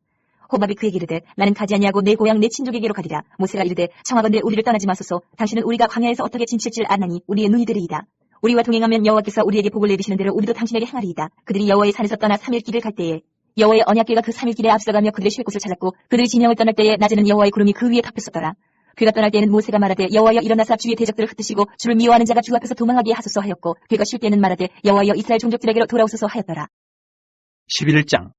호밥이 그에게 이르되 나는 가지 아니하고 내 고향 내 친족에게로 가리라. 모세가 이르되 청하건대 우리를 떠나지 마소서. 당신은 우리가 광야에서 어떻게 진칠 줄 아나니 우리의 눈이 되리이다. 우리와 동행하면 여호와께서 우리에게 복을 내리시는 대로 우리도 당신에게 행하리이다. 그들이 여호와의 산에서 떠나 3일 길을 갈 때에 여호와의 언약궤가 그 3일 길에 앞서가며 그들의 쉴 곳을 찾았고 그들이 진영을 떠날 때에 낮에는 여호와의 구름이 그 위에 덮였었더라. 그가 떠날 때에는 모세가 말하되 여호와여 일어나사 주의 대적들을 흩으시고 주를 미워하는 자가 주 앞에서 도망하게 하소서 하였고 그가 쉴 때에는 말하되 여호와여 이스라엘 종족들에게로 돌아오소서 하였더라. 11장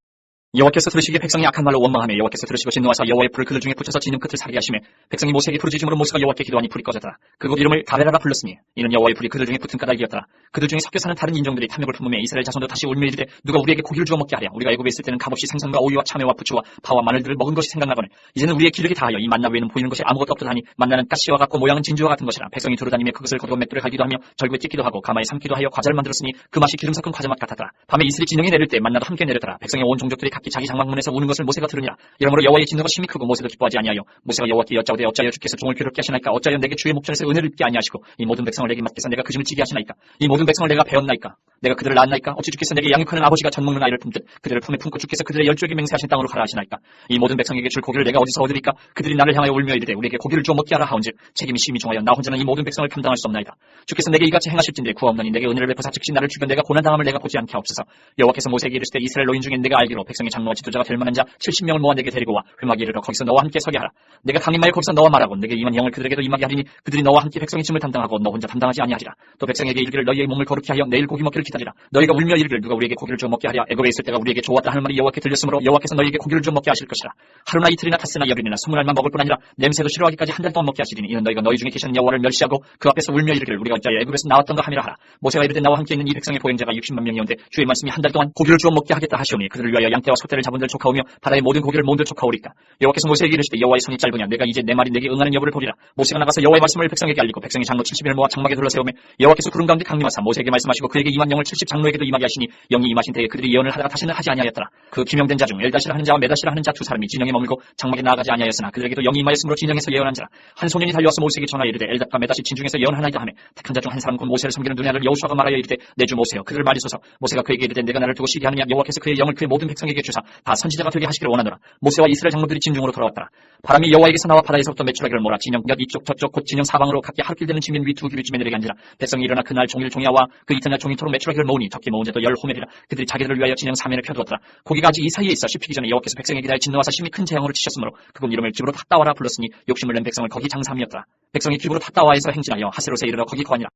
여호와께서 들으시기에 백성이 악한 말로 원망하며 여호와께서 들으시고 진노하사 여호와의 불을 그들 중에 붙여서 진음 끝을 사게 하시매 백성이 모세에게 부르짖음으로 모세가 여호와께 기도하니 불이 꺼졌더라. 그곳 이름을 가베라라 불렀으니 이는 여호와의 불이 그들 중에 붙은 까닭이었더라. 그들 중에 섞여 사는 다른 인종들이 탐욕을 품으며 이스라엘 자손도 다시 울며 이르되 누가 우리에게 고기를 주어 먹게 하랴. 우리가 애굽에 있을 때는 값없이 생선과 오이와 참외와 부추와 파와 마늘들을 먹은 것이 생각나거늘 이제는 우리의 기력이 다하여 이 만나 외에는 보이는 것이 아무것도 없다 하니 만나는 가시와 같고 모양은 진주와 같은 것이라. 백성이 두루다니며 그것을 거두어 맷돌에 갈기도 하며 절구에 찢기도 하고 가마에 삶기도 하여 과자를 만들었으니 그 맛이 기름 섞은 과자 맛 같았더라. 밤에 이슬이 진영에 내릴 때 만나도 함께 내렸더라. 백성의 온 종족들이 각기 자기 장막문에서 우는 것을 모세가 들으니라. 이러므로 여호와의 진노가 심히 크고 모세도 기뻐하지 아니하여 모세가 여호와께 여짜오되 어찌하여 주께서 종을 괴롭게 하시나이까. 어찌하여 내게 주의 목전에서 은혜를 입게 아니하시고 이 모든 백성을 내게 맡기사 내가 그 짐을 지게 하시나이까. 이 모든 백성을 내가 배웠나이까. 내가 그들을 낳았나이까. 어찌 주께서 내게 양육하는 아버지가 젖 먹는 아이를 품듯 그들을 품에 품고 주께서 그들의 열조에게 맹세하신 땅으로 가라 하시나이까. 이 모든 백성에게 줄 고기를 내가 어디서 얻으리까. 그들이 나를 향하여 울며 이르되 우리에게 고기를 주어 먹게 하라 하온즉 책임이 심히 중하여 나 혼자는 이 모든 백성을 감당할 수 없나이다. 주께서 내게 이같이 행하실진데 구하옵나니 내게 은혜를 베푸사 즉시 나를 죽여 내가 고난당함을 내가 보지 않게 하옵소서. 여호와께서 모세에게 이르시되 이스라엘 노인 중에 내가 알기로 백성의 장로와 지도자가 될 만한 자 70명을 모아 내게 데리고 와 회막에 이르러 거기서 너와 함께 서게 하라. 내가 강림하여 거기서 너와 말하고 내게 임한 영을 그들에게도 임하게 하리니 그들이 너와 함께 백성의 짐을 담당하고 너 혼자 담당하지 아니하리라. 또 백성에게 이르기를 너희의 몸을 거룩히 하여 내일 고기 먹기를 기다리라. 너희가 울며 이르기를 누가 우리에게 고기를 주어 먹게 하랴. 애굽에 있을 때가 우리에게 좋았다 하는 말이 여호와께 들렸으므로 여호와께서 너희에게 고기를 주어 먹게 하실 것이라. 하루나 이틀이나 닷새나 열흘이나 20날만 먹을 뿐 아니라 냄새도 싫어하기까지 한 달 동안 먹게 하시리니 이는 너희가 너희 중에 계시는 여호와를 멸시하고 그 앞에서 울며 이르기를 우리가 어찌하여 애굽에서 나왔던가 하미라 하라. 모세가 이르되 나와 함께 있는 이 백성의 보행자가 60만 명이온데 주의 말씀이 한 달 동안 고기를 주어 먹게 하겠다 하시오니 그들을 위하여 양떼와 소떼를 잡은들 족하오며 바다의 모든 고기를 모은들 족하오리까. 여호와께서 모세에게 이르시되 여호와의 손이 짧으냐 내가 이제 내 말이 내게 응하는 여부를 보리라. 모세가 나가서 여호와의 말씀을 백성에게 알리고 백성이 장로 70명을 모아 장막에 둘러세우며 여호와께서 구름 가운데 강림하사 모세에게 말씀하시고 그에게 임한 영을 70 장로에게도 임하게 하시니 영이 임하신 때에 그들이 예언을 하다가 다시는 하지 아니하였더라. 그 기명된 자 중 엘다시라 하는 자와 메다시라 하는 자 두 사람이 진영에 머물고 장막에 나아가지 아니하였으나 그들에게도 영이 임하였으므로 진영에서 예언한 자라. 한 소년이 달려와서 모세에게 전하여 이르되 엘닷과 메다시 진중에서 예언하나이다 하며 택한 자 중 한 사람 곧 모세를 섬기는 눈의 아들 여호수아가 말하여 이르되 내 주 모세여 그들을 말리소서. 모세가 그에게 이르되 내가 나를 두고 시기 하느냐. 여호와께서 그의 영을 그의 모든 백성에게 주사 다 선지자가 되게 하시기를 원하노라. 모세와 이스라엘 장로들이 진중으로 돌아왔더라. 바람이 여호와에게서 나와 바다에서부터 메추라기를 몰아 진영 몇 이쪽 저쪽 곧 진영 사방으로 각기 하루길 되는 진면 위 두 기류쯤에 내리게 앉으라. 백성이 일어나 그날 종일 종야와 그 이튿날 종일토록 메추라기를 모으니 적게 모은 자도 10호멜이라. 그들이 자기들을 위하여 진영 사면을 펴두었더라. 고기가 아직 이 사이에 있어 씹히기 전에 여호와께서 백성에게 대하여 진노하사 심히 큰 재앙으로 치셨으므로 그곳 이름을 기브로 탁다와라 불렀으니 욕심을 낸 백성을 거기 장사함이었더라. 백성이 기브로 탁다와에서 행진하여 하세롯에 이르러 거기 거하니라.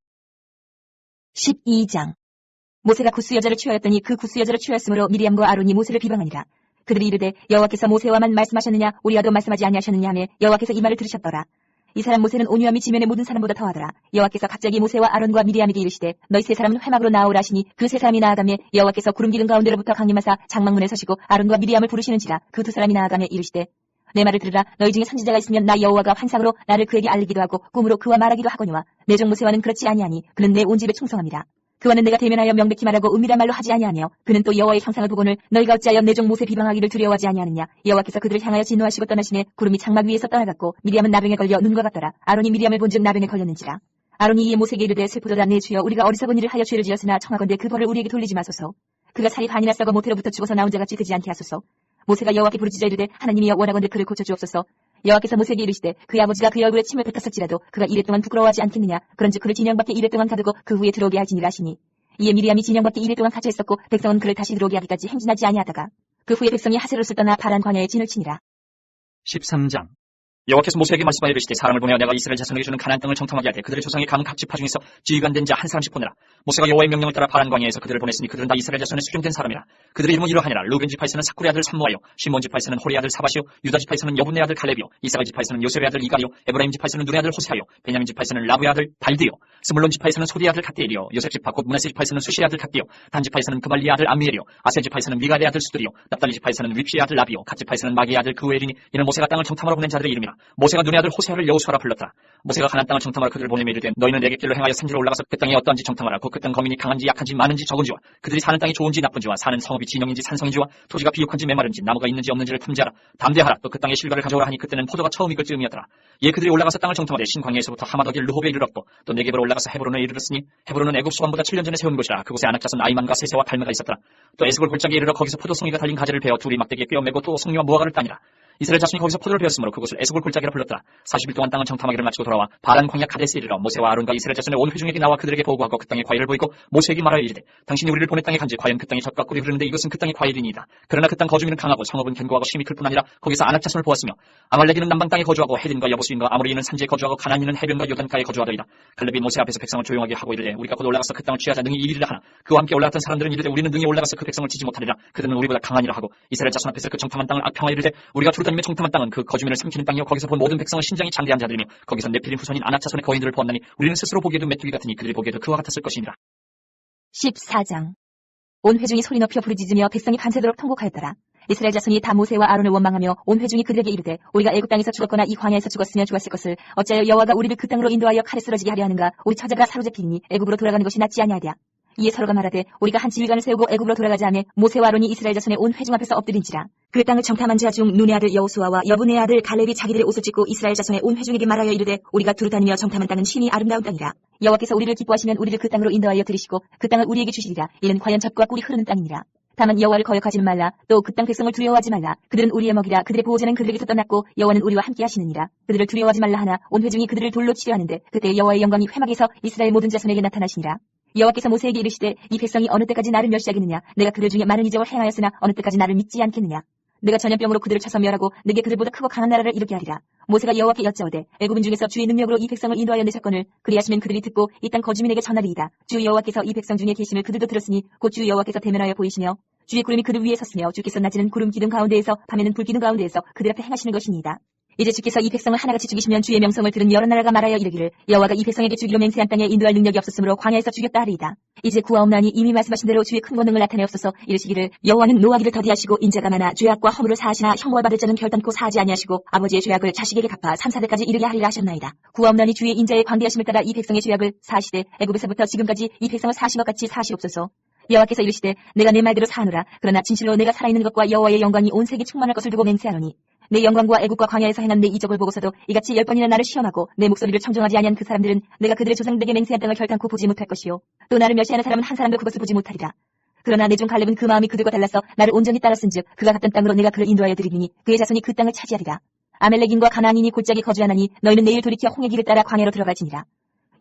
12장 모세가 구스 여자를 취하였더니 그 구스 여자를 취하였으므로 미리암과 아론이 모세를 비방하니라. 그들이 이르되 여호와께서 모세와만 말씀하셨느냐 우리와도 말씀하지 아니하셨느냐 하며 여호와께서 이 말을 들으셨더라. 이 사람 모세는 온유함이 지면의 모든 사람보다 더하더라. 여호와께서 갑자기 모세와 아론과 미리암에게 이르시되 너희 세 사람은 회막으로 나아오라 하시니 그 세 사람이 나아가며 여호와께서 구름 기둥 가운데로부터 강림하사 장막문에 서시고 아론과 미리암을 부르시는지라. 그 두 사람이 나아가며 이르시되 내 말을 들으라. 너희 중에 선지자가 있으면 나 여호와가 환상으로 나를 그에게 알리기도 하고 꿈으로 그와 말하기도 하거니와 내 종 모세와는 그렇지 아니하니 그는 내 온 집에 충성함이라. 그와는 내가 대면하여 명백히 말하고 은밀한 말로 하지 아니하며 그는 또 여호와의 형상을 보고는 너희가 어찌하여 내 종 모세 비방하기를 두려워하지 아니하느냐. 여호와께서 그들을 향하여 진노하시고 떠나시매 구름이 장막 위에서 떠나갔고 미리암은 나병에 걸려 눈과 같더라. 아론이 미리암을 본즉 나병에 걸렸는지라. 아론이 이에 모세에게 이르되 슬프도다 내 주여 우리가 어리석은 일을 하여 죄를 지었으나 청하건대 그 벌을 우리에게 돌리지 마소서. 그가 살이 반이나 썩어 모태로부터 죽어서 나온 자같이 되지 않게 하소서. 모세가 여호와께 부르짖어 이르되 하나님이여 원하건대 그를 고쳐주옵소서. 여호와께서 모세에게 이르시되 그의 아버지가 그의 얼굴에 침을 뱉었을지라도 그가 이래 동안 부끄러워하지 않겠느냐. 그런즉 그를 진영 밖에 이래 동안 가두고 그 후에 들어오게 할지니라 하시니. 이에 미리암이 진영 밖에 이래 동안 갇혀 있었고 백성은 그를 다시 들어오게 하기까지 행진하지 아니하다가 그 후에 백성이 하세롯을 떠나 바란 광야에 진을 치니라. 13장. 여호와께서 모세에게 말씀하여 이르시되 사람을 보내어 내가 이스라엘 자손에게 주는 가나안 땅을 청탐하게 하되 그들의 조상의 각 지파 중에서 지휘관 된 자 한 사람씩 보내라. 모세가 여호와의 명령을 따라 바란 광야에서 그들을 보냈으니 그들은 다 이스라엘 자손의 수종된 사람이라. 그들의 이름은 이러하니라. 루벤 지파에서는 사쿠의 아들 삼무아요, 시몬 지파에서는 호리의 아들 사바시요, 유다 지파에서는 여분의 아들 갈렙이요, 이사갈 지파에서는 요셉의 아들 이갈이요, 에브라임 지파에서는 눈의 아들 호세아요, 베냐민 지파에서는 라브의 아들 발드요, 스물론 지파에서는 소리의 아들 갓디엘이요, 요셉 지파 곧 문하세 지파에서는 수시의 아들 갓디요, 단 지파에서는 그말리의 아들 암미엘이요, 아셀 지파에서는 미갈의 아들 수들이요, 납달리 지파에서는 윗피의 아들 라비요, 갓 지파에서는 마기의 아들 그우엘이니 이는 모세가 땅을 청탐하러 보낸 자들의 이름이라. 모세가 눈의 아들 호세아를 여호수아라 불렀더라. 모세가 가나안 땅을 청탐하러 그들을 보내며 이르되 너희는 내게 길로 행하여 산지로 올라가서 그 땅이 어떠한지 청탐하라. 곧 그 땅 거민이 강한지 약한지 많은지 적은지와 그들이 사는 땅이 좋은지 나쁜지와 사는 성읍이 진영인지 산성인지와 토지가 비옥한지 메마른지 나무가 있는지 없는지를 탐지하라. 담대하라. 또 그 땅의 실과를 가져오라 하니 그때는 포도가 처음 익을 즈음이었더라. 예, 그들이 올라가서 땅을 청탐하되 신광야에서부터 하마더길 르홉에 이르렀고 또 네겝으로 올라가서 헤브론에 이르렀으니 헤브론은 애굽 소관보다 7년 전에 세운 곳이라. 그곳에 아낙 자손 아이만과 세세와 달메가 있었더라. 또 에스골 골짜기에 이르러 거기서 포도송이가 달린 가지를 베어 둘이 막대기에 꿰어매고 또 송이와 무화과를 따니라. 이스라엘 자손이 거기서 포도를 베었으므로 그곳을 에스골 골짜기라 불렀더라. 40일 동안 땅을 청탐하기를 마치고 돌아와 바란 광야 가데스에 이르러 모세와 아론과 이스라엘 자손의 온 회중에게 나와 그들에게 보고하고 그 땅의 과일을 보이고 모세에게 말하여 이르되 당신이 우리를 보낸 땅에 간지 과연 그 땅이 젖과 꿀이 흐르는데 이것은 그 땅의 과일이니이다. 그러나 그 땅 거주민은 강하고 성읍은 견고하고 심이 클 뿐 아니라 거기서 아낙 자손을 보았으며 아말렉이는 남방 땅에 거주하고 헤딘과 여부수인과 아모리인은 산지에 거주하고 가나안인은 해변과 요단가에 거주하더이다. 갈렙이 모세 앞에서 백성을 조용하게 하고 이르되 우리가 곧 올라가서 그 땅을 취하자 능히 이리라 하나 그와 함께 올라갔던 사람들은 이르되 우리는 능히 올라가서 그 백성을 치지 못하리라. 그들은 우리보다 강하니라 하고 이스라엘 자손 앞에서 그 청탐한 땅을 악평하여 이르되 우리가 두루다니며 청탐한 땅은 그 거주민을 삼키는 땅이요 거기서 본 모든 백성은 신장이 장대한 자들이며 거기서 네필림 후손인 아낙 자손의 거인들을 보았나니 우리는 스스로 보기에도 메뚜기 같으니 그들이 보기에도 그와 같았을 것이니라. 14장. 온 회중이 소리 높여 부르짖으며 백성이 밤새도록 통곡하였더라. 이스라엘 자손이 다 모세와 아론을 원망하며 온 회중이 그들에게 이르되 우리가 애굽 땅에서 죽었거나 이 광야에서 죽었으면 죽었을 것을 어찌하여 여호와가 우리를 그 땅으로 인도하여 칼에 쓰러지게 하려 하는가. 우리 처자가 사로잡히니 애굽으로 돌아가는 것이 낫지 아니하랴. 이에 서로가 말하되 우리가 한 지휘관을 세우고 애굽으로 돌아가자 하며 모세와 아론이 이스라엘 자손의 온 회중 앞에서 엎드린지라. 그 땅을 청탐한 자 중 눈의 아들 여호수아와 여분의 아들 갈렙이 자기들의 옷을 찢고 이스라엘 자손의 온 회중에게 말하여 이르되 우리가 두루다니며 청탐한 땅은 심히 아름다운 땅이라. 여호와께서 우리를 기뻐하시면 우리를 그 땅으로 인도하여 들이시고 그 땅을 우리에게 주시리라. 이는 과연 젖과 꿀이 흐르는 땅이니라. 다만 여호와를 거역하지는 말라. 또 그 땅 백성을 두려워하지 말라. 그들은 우리의 먹이라. 그들의 보호자는 그들에게서 떠났고 여호와는 우리와 함께 하시느니라. 그들을 두려워하지 말라 하나 온 회중이 그들을 돌로 치려 하는데 그때 여호와의 영광이 회막에서 이스라엘 모든 자손에게 나타나시니라. 여호와께서 모세에게 이르시되 이 백성이 어느 때까지 나를 멸시하겠느냐. 내가 그들 중에 많은 이적을 행하였으나 어느 때까지 나를 믿지 않겠느냐. 내가 전염병으로 그들을 쳐서 멸하고 내게 그들보다 크고 강한 나라를 이루게 하리라. 모세가 여호와께 여짜오되 애굽인 중에서 주의 능력으로 이 백성을 인도하여 내셨거늘 그리하시면 그들이 듣고 이 땅 거주민에게 전하리이다. 주 여호와께서 이 백성 중에 계심을 그들도 들었으니 곧 주 여호와께서 대면하여 보이시며 주의 구름이 그들 위에 섰으며 주께서 낮에는 구름 기둥 가운데에서 밤에는 불 기둥 가운데에서 그들 앞에 행하시는 것이니이다. 이제 주께서 이 백성을 하나같이 죽이시면 주의 명성을 들은 여러 나라가 말하여 이르기를 여호와가 이 백성에게 주기로 맹세한 땅에 인도할 능력이 없었으므로 광야에서 죽였다 하리이다. 이제 구하옵나니 이미 말씀하신 대로 주의 큰 권능을 나타내옵소서. 이르시기를 여호와는 노하기를 더디하시고 인자가 많아 죄악과 허물을 사하시나 형벌 받을 자는 결단코 사하지 아니하시고 아버지의 죄악을 자식에게 갚아 3,4대까지 이르게 하리라 하셨나이다. 구하옵나니 주의 인자의 광대하심을 따라 이 백성의 죄악을 사하시되 애굽에서부터 지금까지 이 백성을 사하신 것 같이 사하시옵소서. 여호와께서 이르시되 내가 내 말대로 사하노라. 그러나 진실로 내가 살아있는 것과 여호와의 영광이 온 세계 충만할 것을 두고 맹세하노니 내 영광과 애국과 광야에서 행한 내 이적을 보고서도 이같이 10번이나 나를 시험하고 내 목소리를 청정하지 아니한 그 사람들은 내가 그들의 조상들에게 맹세한 땅을 결단코 보지 못할 것이요 또 나를 멸시하는 사람은 한 사람도 그것을 보지 못하리라. 그러나 내 종 갈렙은 그 마음이 그들과 달라서 나를 온전히 따랐은즉 그가 갔던 땅으로 내가 그를 인도하여 드리니 그의 자손이 그 땅을 차지하리라. 아멜렉인과 가나안인이 골짜기 거주하나니 너희는 내일 돌이켜 홍해 길을 따라 광야로 들어갈지니라.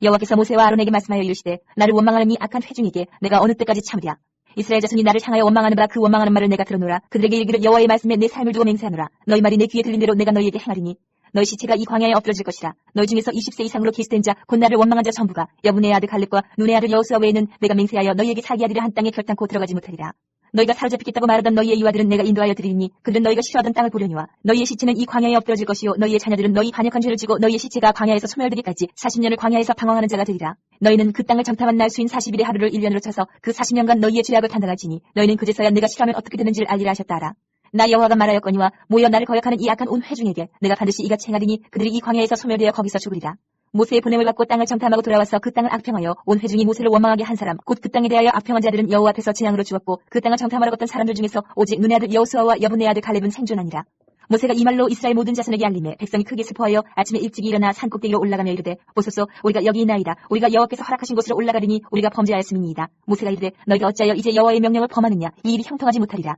여호와께서 모세와 아론에게 말씀하여 이르시되 나를 원망하는 이 악한 회중에게 내가 어느 때까지 참으랴. 이스라엘 자손이 나를 향하여 원망하는 바 그 원망하는 말을 내가 들어노라. 그들에게 이르기를 여호와의 말씀에 내 삶을 두고 맹세하노라. 너희 말이 내 귀에 들린 대로 내가 너희에게 행하리니 너희 시체가 이 광야에 엎드러질 것이라. 너희 중에서 20세 이상으로 기스된 자 곧 나를 원망한 자 전부가 여분의 아들 갈렙과 눈의 아들 여호수아 외에는 내가 맹세하여 너희에게 살게 하리라 한 땅에 결단코 들어가지 못하리라. 너희가 사로잡히겠다고 말하던 너희의 유아들은 내가 인도하여 드리니 그들은 너희가 싫어하던 땅을 보려니와 너희의 시체는 이 광야에 엎드러질 것이요 너희의 자녀들은 너희 반역한 죄를 지고 너희의 시체가 광야에서 소멸되기까지 40년을 광야에서 방황하는 자가 되리라. 너희는 그 땅을 정탐한 날 수인 40일의 하루를 1년으로 쳐서 그 40년간 너희의 죄악을 판단할지니 너희는 그제서야 내가 싫어하면 어떻게 되는지를 알리라 하셨다 하라. 나 여호와가 말하였거니와 모여 나를 거역하는 이 악한 온 회중에게 내가 반드시 이같이 행하리니 그들이 이 광야에서 소멸되어 거기서 죽으리라. 모세의 보냄을 받고 땅을 정탐하고 돌아와서 그 땅을 악평하여 온 회중이 모세를 원망하게 한 사람 곧 그 땅에 대하여 악평한 자들은 여호와 앞에서 재앙으로 죽었고 그 땅을 정탐하러 갔던 사람들 중에서 오직 눈의 아들 여호수아와 여분의 아들 갈렙은 생존하니라. 모세가 이 말로 이스라엘 모든 자손에게 알림해 백성이 크게 슬퍼하여 아침에 일찍 일어나 산 꼭대기로 올라가며 이르되 보소서 우리가 여기 있나이다. 우리가 여호와께서 허락하신 곳으로 올라가리니 우리가 범죄하였음이니이다. 모세가 이르되 너희가 어찌하여 이제 여호와의 명령을 범하느냐. 이 일이 형통하지 못하리라.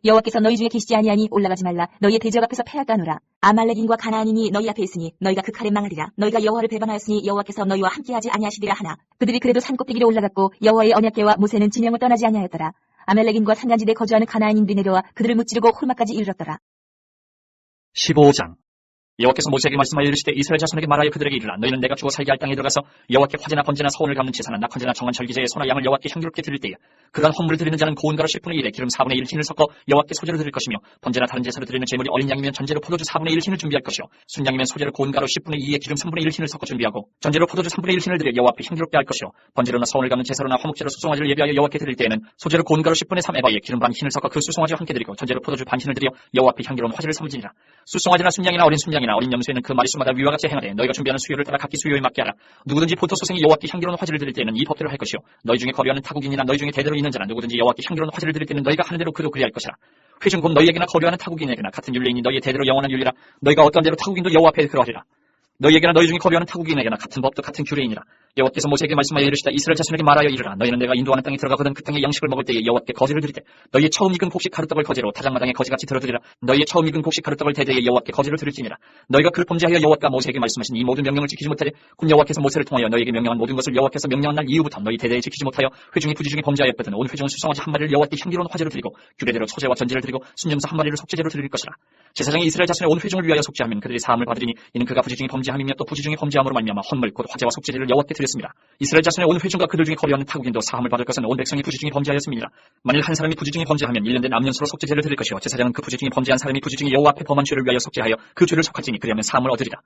여호와께서 너희 중에 계시지 아니하니 올라가지 말라. 너희의 대적 앞에서 패할까노라. 아말렉인과 가나안인이 너희 앞에 있으니 너희가 그 칼에 망하리라. 너희가 여호와를 배반하였으니 여호와께서 너희와 함께하지 아니하시리라 하나. 그들이 그래도 산 꼭대기로 올라갔고 여호와의 언약궤와 모세는 진영을 떠나지 아니하였더라. 아말렉인과 산간지대에 거주하는 가나안인들이 내려와 그들을 무찌르고 홀막까지 이르렀더라. 15장. 여호와께서 모세에게 말씀하여 이르시되 이스라엘 자손에게 말하여 그들에게 이르라. 너희는 내가 주고 살게 할 땅에 들어가서 여호와께 화제나 번제나 서운을 갚는 제사나 낙헌제나 정한 절기제의 소나 양을 여호와께 향기롭게 드릴 때에 그간 헌물을 드리는 자는 고운 가루 10분의 1에 기름 4분의 1 흰을 섞어 여호와께 소제로 드릴 것이며 번제나 다른 제사로 드리는 제물이 어린 양이면 전제로 포도주 4분의 1 흰을 준비할 것이요 순양이면 소제로 고운 가루 10분의 2에 기름 3분의 1 흰을 섞어 준비하고 전제로 포도주 3분의 1 흰을 드려 여호와 앞에 향기롭게 할 것이요 번제로나 서운을 갚는 제사로나 화목제로 수송아지를 예비하여 여호와께 드릴 때에는 소제로 고운 가루 10분의 3 에바에 기름 반 흰을 섞어 그 수송아지와 함께 드리고 전제로 포도주 반 흰을 드려 여호와 앞에 향기로운 화제를 삼으지니라. 수송아지나 순양이나 어린 순양이나 어린 염소에는 그 마리수마다 위와 같이 행하되 너희가 준비하는 수요를 따라 각기 수요에 맞게 하라. 누구든지 보토 소생이 여호와께 향기로운 화제를 드릴 때에는 이 법대로 할 것이요 너희 중에 거류하는 타국인이나 너희 중에 대대로 있는 자나 누구든지 여호와께 향기로운 화제를 드릴 때는 너희가 하는 대로 그도 그리할 것이라. 회중 곧 너희에게나 거류하는 타국인에게나 같은 율례이니 너희의 대대로 영원한 율례라. 너희가 어떤 대로 타국인도 여호와 앞에 그러하리라. 너희에게나 너희 중에 거류하는 타국인에게나 같은 법도 같은 규례이니라. 여호와께서 모세에게 말씀하여 이르시다. 이스라엘 자손에게 말하여 이르라. 너희는 내가 인도하는 땅에 들어가거든 그 땅의 양식을 먹을 때에 여호와께 거제를 드리되 너희의 처음 익은 곡식 가루떡을 거제로 타작마당에 거지같이 들어드리라. 너희의 처음 익은 곡식 가루떡을 대대에 여호와께 거제로 드릴지니라. 너희가 그를 범죄하여 여호와가 모세에게 말씀하신 이 모든 명령을 지키지 못하되 곧 여호와께서 모세를 통하여 너희에게 명령한 모든 것을 여호와께서 명령한 날 이후부터 너희 대대에 지키지 못하여 회중이 부지 중에 범죄하였거든 온 회중은 수송아지 한 마리를 여호와께 향기로운 화제로 드리고 규례대로 소제와 전제를 드리고 순염소 한 마리를 속죄제로 드릴 것이라. 제사장이 이스라엘 자손의 온 회중을 위하여 속죄하면 그들이 사함을 받으리니 이는 그가 부지 중에 범죄함이며 또 부지 중에 범죄함으로 말미암아 헌물 곧 화제와 속죄제를 여호와께 드렸습니다. 이스라엘 자손의 온 회중과 그들 중에 거류하는 타국인도 사함을 받을 것은 온 백성이 부지 중에 범죄하였습니다. 만일 한 사람이 부지 중에 범죄하면 1년 된 암년수로 속죄제를 드릴 것이요 제사장은 그 부지 중에 범죄한 사람이 부지 중에 여호와 앞에 범한 죄를 위하여 속죄하여 그 죄를 속할지니 그리하면 사함을 얻으리라.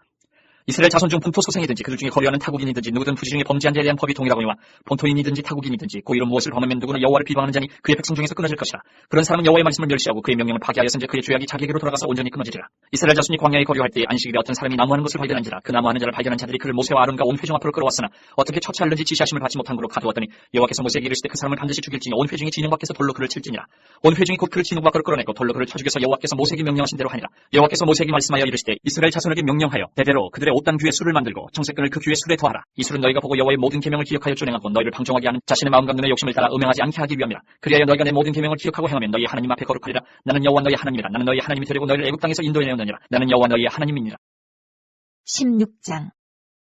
이스라엘 자손 중 본토 소생이든지 그들 중에 거류하는 타국인이든지 누구든 부지 중에 범죄한 자에 대한 법이 동일하거니와 본토인이든지 타국인이든지 고의로 무엇을 범하면 누구는 여호와를 비방하는 자니 그의 백성 중에서 끊어질 것이라. 그런 사람은 여호와의 말씀을 멸시하고 그의 명령을 파기하였은지 그의 죄악이 자기에게로 돌아가서 온전히 끊어지리라. 이스라엘 자손이 광야에 거류할 때 안식일에 어떤 사람이 나무하는 것을 발견한지라. 그 나무하는 자를 발견한 자들이 그를 모세와 아론과 온 회중 앞으로 끌어왔으나 어떻게 처치하는지 지시하심을 받지 못한 그로 가두었더니 여호와께서 모세에게 이르시되 그 사람을 반드시 죽일지니 온 회중이 진영 밖에서 돌로 그를 칠지니라. 온 회중이 곧 그를 진영 밖으로 끌어내고 돌로 그를 쳐 죽여서 여호와께서 모세에게 명령하신 대로 하니라. 여호와께서 모세에게 말씀하여 이르시되 이스라엘 자손에게 명령하여 대대로 그들의 옷단 귀에 술을 만들고 정색끈을 그 귀에 술에 더하라. 이 술은 너희가 보고 여호와의 모든 계명을 기억하여 준행하고 너희를 방종하게 하는 자신의 마음과 눈의 욕심을 따라 음행하지 않게 하기 위함이라. 그리하여 너희가 내 모든 계명을 기억하고 행하면 너희 하나님 앞에 거룩하리라. 나는 여호와 너희 하나님이라. 나는 너희 하나님이 되려고 너희를 애굽 땅에서 인도해 내었느니라. 나는 여호와 너희의 하나님이니라. 16장.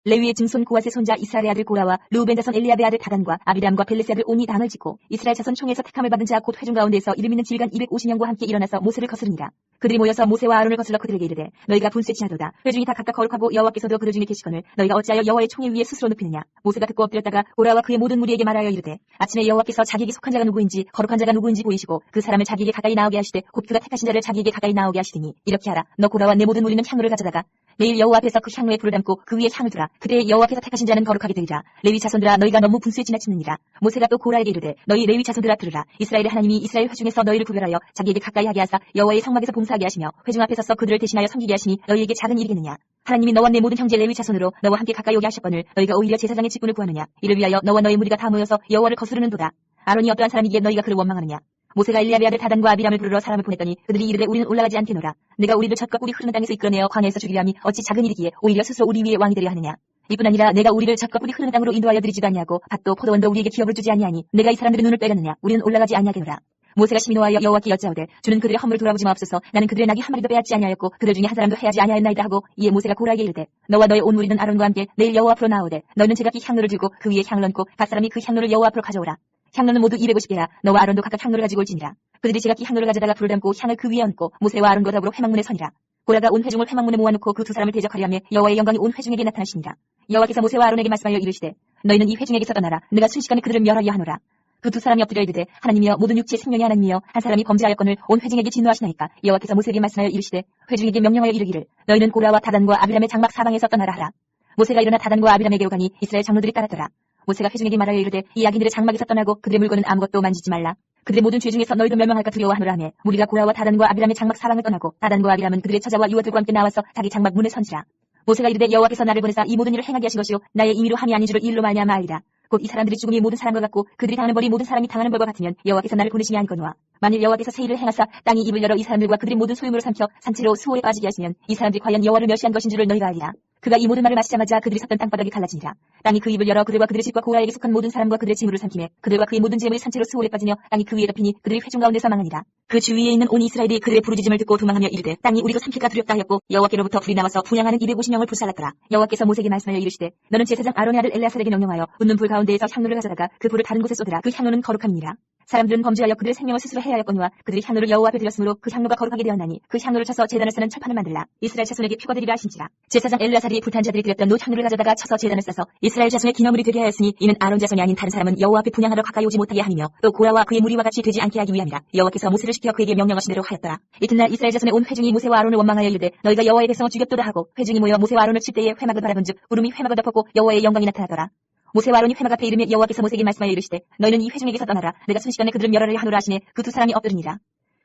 레위의 증손 고앗의 손자 이스라엘의 아들 고라와 르우벤 자손 엘리압의 아들 다단과 아비람과 벨레스 아들 온이 당을 짓고 이스라엘 자손 총에서 택함을 받은 자 곧 회중 가운데서 이름 있는 지휘관 250명과 함께 일어나서 모세를 거스르니라. 그들이 모여서 모세와 아론을 거슬러 그들에게 이르되 너희가 분쇄치하도다. 회중이 다 각각 거룩하고 여호와께서도 그들 중에 계시거늘 너희가 어찌하여 여호와의 총에 위에 스스로 눕히느냐. 모세가 듣고 엎드렸다가 고라와 그의 모든 무리에게 말하여 이르되 아침에 여호와께서 자기에게 속한 자가 누구인지 거룩한 자가 누구인지 보이시고 그 사람을 자기에게 가까이 나오게 하시되 곧 그가 택하신 자를 자기에게 가까이 나오게 하시더니 이렇게 하라. 너 고라와 내 모든 무리는 향로를 가져다가 내일 여호와 앞에서 그 향로에 불을 담고 그 위에 향을 두라. 그때 여호와께서 택하신 자는 거룩하게 되리라. 레위 자손들아 너희가 너무 분수에 지나치느니라. 모세가 또 고라에게 이르되 너희 레위 자손들아 들으라. 이스라엘의 하나님이 이스라엘 회중에서 너희를 구별하여 자기에게 가까이 하게 하사 여호와의 성막에서 봉사하게 하시며 회중 앞에 서서 그들을 대신하여 섬기게 하시니 너희에게 작은 일이겠느냐. 하나님이 너와 내 모든 형제 레위 자손으로 너와 함께 가까이 오게 하셨거늘 너희가 오히려 제사장의 직분을 구하느냐. 이를 위하여 너와 너의 무리가 다 모여서 여호와를 거스르는도다. 아론이 어떠한 사람이기에 너희가 그를 원망하느냐. 모세가 엘리압의 아들 다단과 아비람을 부르러 사람을 보냈더니 그들이 이르되 우리는 올라가지 않겠노라. 내가 우리를 젖과 꿀이 흐르는 땅에서 이끌어내어 광야에서 죽이려 함이 어찌 작은 일이기에 오히려 스스로 우리 위에 왕이 되려 하느냐. 이뿐 아니라 내가 우리를 젖과 꿀이 흐르는 땅으로 인도하여 드리지도 아니하고 밭도 포도원도 우리에게 기업을 주지 아니하니 내가 이 사람들의 눈을 빼렸느냐. 우리는 올라가지 아니하겠노라. 모세가 심히 노하여 여호와께 여짜오되 주는 그들의 허물을 돌아보지 마옵소서. 나는 그들의 낙이 한 마리도 빼앗지 아니하였고 그들 중에 한 사람도 해하지 아니하였나이다 하고 이에 모세가 고라에게 이르되 너와 너의 온 무리는 아론과 함께 내일 여호와 앞으로 나오되 너희는 제각기 향로를 들고 그 위에 향을 얹고 각 사람이 그 향로를 여호와 앞으로 가져오라. 향로는 모두 250개라. 너와 아론도 각각 향로를 가지고 올지니라. 그들이 제각기 향로를 가져다가 불을 담고 향을 그 위에 얹고 모세와 아론과 더불어 회막문에 서니라. 고라가 온 회중을 회막문에 모아놓고 그 두 사람을 대적하려 하며 여호와의 영광이 온 회중에게 나타나시니라. 여호와께서 모세와 아론에게 말씀하여 이르시되 너희는 이 회중에게서 떠나라. 내가 순식간에 그들을 멸하려 하노라. 그 두 사람이 엎드려 이르되 하나님이여 모든 육체의 생명이 하나님이여 한 사람이 범죄하였거늘 온 회중에게 진노하시나이까. 여호와께서 모세에게 말씀하여 이르시되 회중에게 명령하여 이르기를 너희는 고라와 다단과 아비람의 장막 사방에서 떠나라 하라. 모세가 일어나 다단과 아비람에게 오가니 이스라엘 장로들이 따랐더라. 모세가 회중에게 말하여 이르되 이 악인들의 장막에서 떠나고 그들의 물건은 아무것도 만지지 말라. 그들의 모든 죄 중에서 너희도 멸망할까 두려워하노라 하며 무리가 고라와 다단과 아비람의 장막 사방을 떠나고 다단과 아비람은 그들의 처자와 유아들과 함께 나와서 자기 장막 문에 선지라. 모세가 이르되 여호와께서 나를 보내사 이 모든 일을 행하게 하신 것이요 나의 임의로 함이 아닌 줄을 이 일로 말미암아 알리라. 곧 이 사람들이 죽음이 모든 사람과 같고 그들이 당하는 벌이 모든 사람이 당하는 벌과 같으면 여호와께서 나를 보내심이 아니거니와 만일 여호와께서 새 일을 행하사 땅이 입을 열어 이 사람들과 그들의 모든 소유물을 삼켜 산채로 수호에 빠지게 하시면 이 사람들이 과연 여호와를 멸시한 것인 줄을 너희가 알리라. 그가 이 모든 말을 마시자마자 그들이 섰던 땅바닥이 갈라지니라. 땅이 그 입을 열어 그들과 그들의 집과 고라에게 속한 모든 사람과 그들의 재물을 삼키매 그들과 그의 모든 재물이 산채로 수월에 빠지며 땅이 그 위에 덮이니 그들이 회중 가운데서 망하니라. 그 주위에 있는 온 이스라엘이 그들의 부르짖음을 듣고 도망하며 이르되 땅이 우리가 삼킬까 두렵다 하였고 여호와께로부터 불이 나와서 분향하는 250명을 불살랐더라. 여호와께서 모세에게 말씀하여 이르시되 너는 제사장 아론의 아들 엘레아살에게 명령하여 웃는 불 가운데에서 향로를 가져다가 그 불을 다른 곳에 쏟으라. 그 향로는 거룩함이니라. 사람들은 범죄하여 그들의 생명을 스스로 해하였거니와 그들이 향로를 여호와 앞에 드렸으므로 그 향로가 거룩하게 되었나니 그 향로를 쳐서 제단을 쓰는 철판을 만들라. 이스라엘 자손에게 표가 되리라 하신지라. 제사장 엘레아살이 불탄 자들이 드렸던 노 향로를 가져다가 쳐서 제단을 싸서 이스라엘 자손의 기념물이 되게 하였으니 이는 아론 자손이 아닌 다른 사람은 여호와 앞에 분향하러 가까이 오지 못하게 함이며 또 고라와 그의 무리와 같이 되지 않게 하기 위함이라. 여호와께서 모세를 시켜 그에게 명령하신 대로 하였더라. 이튿날 이스라엘 자손의 온 회중이 모세와 아론을 원망하여 이르되 너희가 여호와의 백성을 죽였도다 하고 회중이 모여 모세와 아론을 칠 때에 회막을 바라본즉 구름이 회막을 덮었고 여호와의 영광이 나타나더라. 모세와 아론이 회막 앞에 이르며 여호와께서 모세에게 말씀하여 이르시되 너희는 이 회중에게서 떠나라. 내가 순식간에 그들을 멸하려 하노라 하시니 그 두 사람이 엎드리니라.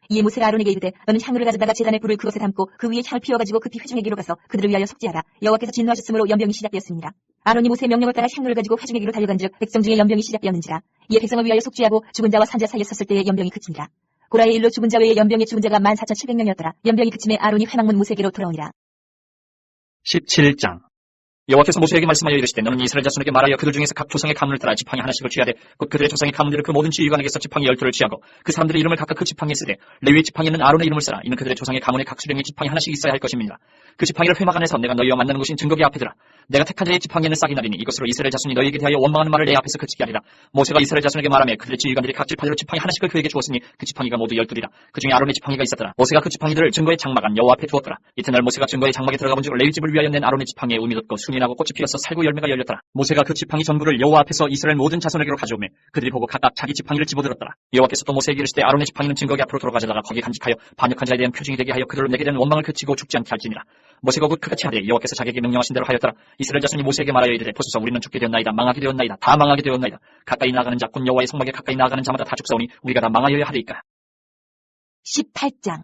이에 모세가 아론에게 이르되 너는 향로를 가져다가 제단의 불을 그것에 담고 그 위에 향을 피워가지고 급히 회중에게로 가서 그들을 위하여 속죄하라. 여호와께서 진노하셨으므로 연병이 시작되었습니다. 아론이 모세의 명령을 따라 향로를 가지고 회중에게로 달려간즉 백성 중에 연병이 시작되었는지라. 이에 백성을 위하여 속죄하고 죽은 자와 산자 사이에 섰을 때에 연병이 그치니라. 고라의 일로 죽은 자 외에 연병의 죽은 자가 14,700명이었더라. 연병이 그침에 아론이 회막문 모세에게로 돌아오니라. 17장 여호와께서 모세에게 말씀하여 이르시되 너는 이스라엘 자손에게 말하여 그들 중에서 각 조상의 가문을 따라 지팡이 하나씩을 취하되 곧 그들의 조상의 가문대로 그 모든 지휘관에게서 지팡이 12를 취하고 그 사람들의 이름을 각각 그 지팡이에 쓰되 레위의 지팡이는 아론의 이름을 써라. 이는 그들의 조상의 가문의 각 수령의 지팡이 하나씩 있어야 할 것입니다. 그 지팡이를 회막 안에서 내가 너희와 만나는 곳인 증거기 앞에 두라. 내가 택한 자의 지팡이에는 싹이 나리니 이것으로 이스라엘 자손이 너희에게 대하여 원망하는 말을 내 앞에서 그치게 하리라. 모세가 이스라엘 자손에게 말하며 그들의 지휘관들이 각 지파대로 지팡이 하나씩을 그에게 주었으니 그 지팡이가 모두 12이라. 그 중에 아론의 지팡이가 있었더라. 모세가 그 지팡이들을 증거의 장막 안 여호와 앞에 두었더라. 이튿날 모세가 증거의 장막에 들어가 본즉 레위 집을 위하여 낸 아론의 지팡이에 음이 돋고 순이 나고 꽃이 피어서 살구 열매가 열렸더라. 모세가 그 지팡이 전부를 여호와 앞에서 이스라엘 모든 자손에게로 가져오매 그들이 보고 각각 자기 지팡이를 집어들었더라. 여호와께서 또 모세에게 이르시되 아론의 지팡이는 증거기 앞으로 돌아가져다가 거기 간직하여 반역한 자에 대한 표징이 되게 하여 그들로 내게 대한 원망을 그치고 죽지 않게 할지니라. 모세가 곧 그같이 하되 여호와께서 자기에게 명령하신 대로 하였더라. 이스라엘 자손이 모세에게 말하여 이르되 보소서 우리는 죽게 되었나이다. 망하게 되었나이다. 다 망하게 되었나이다. 가까이 나아가는 자꾼 여호와의 성막에 가까이 나아가는 자마다 다 죽사오니 우리가 다 망하여야 하리이까. 18장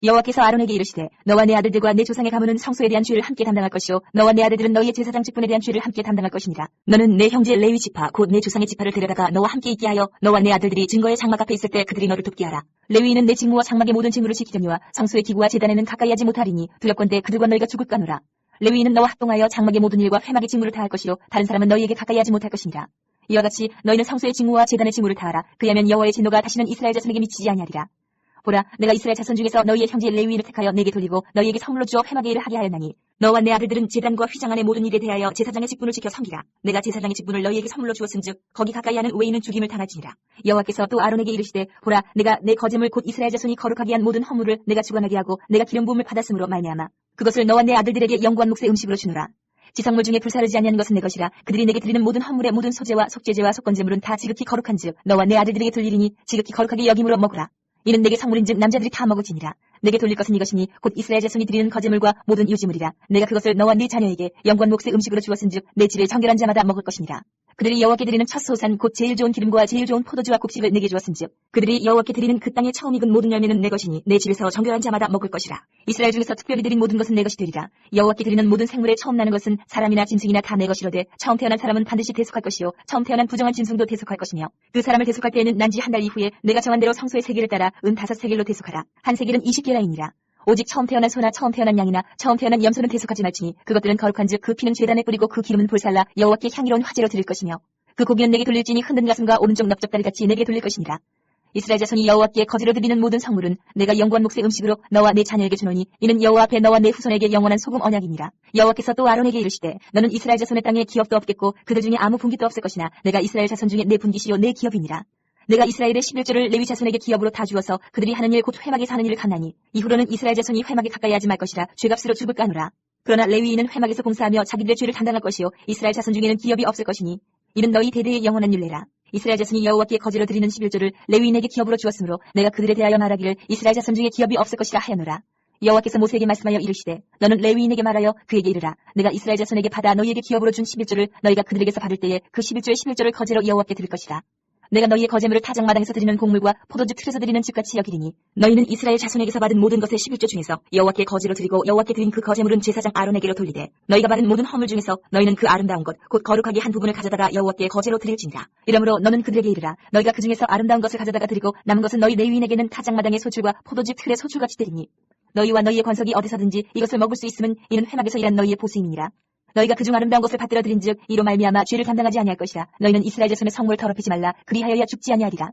여호와께서 아론에게 이르시되 너와 내 아들들과 내 조상의 가문은 성소에 대한 죄를 함께 담당할 것이요 너와 내 아들들은 너희의 제사장 직분에 대한 죄를 함께 담당할 것이니라. 너는 내 형제 레위 지파 곧 내 조상의 지파를 데려다가 너와 함께 있게 하여 너와 내 아들들이 증거의 장막 앞에 있을 때 그들이 너를 돕게 하라. 레위인은 내 직무와 장막의 모든 직무를 지키려니와 성소의 기구와 제단에는 가까이 하지 못하리니 두렵건대 그들과 너희가 죽을까노라. 레위인은 너와 합동하여 장막의 모든 일과 회막의 직무를 다할 것이요 다른 사람은 너희에게 가까이 하지 못할 것이니라. 이와 같이 너희는 성소의 직무와 제단의 직무를 다하라. 그리하면 여호와의 진노가 다시는 이스라엘 자손에게 미치지 아니하리라. 보라, 내가 이스라엘 자손 중에서 너희의 형제 레위인을 택하여 내게 돌리고 너희에게 선물로 주어 회막의 일을 하게 하였나니 너와 내 아들들은 제단과 휘장 안의 모든 일에 대하여 제사장의 직분을 지켜 섬기라. 내가 제사장의 직분을 너희에게 선물로 주었은즉 거기 가까이 하는 외인은 죽임을 당할지니라. 여호와께서 또 아론에게 이르시되 보라, 내가 내 거제물 곧 이스라엘 자손이 거룩하게 한 모든 허물을 내가 주관하게 하고 내가 기름 부음을 받았으므로 말미암아 그것을 너와 내 아들들에게 영구한 몫의 음식으로 주노라. 지성물 중에 불사르지 아니한 것은 내 것이라. 그들이 내게 드리는 모든 허물의 모든 소재와 속죄제와 속건제물은 다 지극히 거룩한즉 너와 내 아들들에게 돌리리니 지극히 거룩하게 여김으로 먹으라. 이는 내게 성물인즉 남자들이 다 먹을지니라. 내게 돌릴 것은 이것이니 곧 이스라엘 자손이 드리는 거제물과 모든 유지물이라. 내가 그것을 너와 네 자녀에게 영관 몫의 음식으로 주었은즉 내 집에 정결한 자마다 먹을 것이니라. 그들이 여호와께 드리는 첫 소산 곧 제일 좋은 기름과 제일 좋은 포도주와 곡식을 내게 주었은즉 그들이 여호와께 드리는 그 땅에 처음 익은 모든 열매는 내 것이니 내 집에서 정결한 자마다 먹을 것이라. 이스라엘 중에서 특별히 드린 모든 것은 내 것이 되리라. 여호와께 드리는 모든 생물에 처음 나는 것은 사람이나 짐승이나 다 내 것이로되 처음 태어난 사람은 반드시 대속할 것이요 처음 태어난 부정한 짐승도 대속할 것이며 그 사람을 대속할 때에는 난지 한 달 이후에 내가 정한 대로 성소의 세겔을 따라 은 5세겔로 대속하라. 한 세겔은 20게라이니라. 오직 처음 태어난 소나 처음 태어난 양이나 처음 태어난 염소는 대속하지 말지니 그것들은 거룩한즉 그 피는 제단에 뿌리고 그 기름은 불살라 여호와께 향기로운 화제로 드릴 것이며 그 고기는 내게 돌릴지니 흔든 가슴과 오른쪽 넓적다리 같이 내게 돌릴 것이니라. 이스라엘 자손이 여호와께 거지로 드리는 모든 성물은 내가 영구한 몫의 음식으로 너와 내 자녀에게 주노니 이는 여호와 앞에 너와 내 후손에게 영원한 소금 언약이니라. 여호와께서 또 아론에게 이르시되 너는 이스라엘 자손의 땅에 기업도 없겠고 그들 중에 아무 분깃도 없을 것이나 내가 이스라엘 자손 중에 내 분깃이요 내 기업이니라. 내가 이스라엘의 11조를 레위 자손에게 기업으로 다 주어서 그들이 하는 일 곧 회막에서 하는 일을 갖나니 이후로는 이스라엘 자손이 회막에 가까이 하지 말 것이라 죄값으로 죽을까 하노라. 그러나 레위인은 회막에서 공사하며 자기들의 죄를 담당할 것이요 이스라엘 자손 중에는 기업이 없을 것이니 이는 너희 대대의 영원한 율례라. 이스라엘 자손이 여호와께 거지로 드리는 11조를 레위인에게 기업으로 주었으므로 내가 그들에 대하여 말하기를 이스라엘 자손 중에 기업이 없을 것이라 하였노라. 여호와께서 모세에게 말씀하여 이르시되 너는 레위인에게 말하여 그에게 이르라. 내가 이스라엘 자손에게 받아 너희에게 기업으로 준 11조를 너희가 그들에게서 받을 때에 그 11조의 11조를 거제로 여호와께 드릴 것이라. 내가 너희의 거제물을 타작마당에서 드리는 곡물과 포도주 틀에서 드리는 즙같이 여기리니 너희는 이스라엘 자손에게서 받은 모든 것의 11조 중에서 여호와께 거제로 드리고 여호와께 드린 그 거제물은 제사장 아론에게로 돌리되 너희가 받은 모든 허물 중에서 너희는 그 아름다운 것 곧 거룩하게 한 부분을 가져다가 여호와께 거제로 드릴지니라. 이러므로 너는 그들에게 이르라. 너희가 그 중에서 아름다운 것을 가져다가 드리고 남은 것은 너희 레위인에게는 타작마당의 소출과 포도주 틀의 소출같이 드리니 너희와 너희의 권속이 어디서든지 이것을 먹을 수 있으면 이는 회막에서 일한 너희의 보수임이니라. 너희가 그중 아름다운 것을 받들어 들인즉 이로 말미암아 죄를 담당하지 아니할 것이라. 너희는 이스라엘 자손의 성물을 더럽히지 말라. 그리하여야 죽지 아니하리라.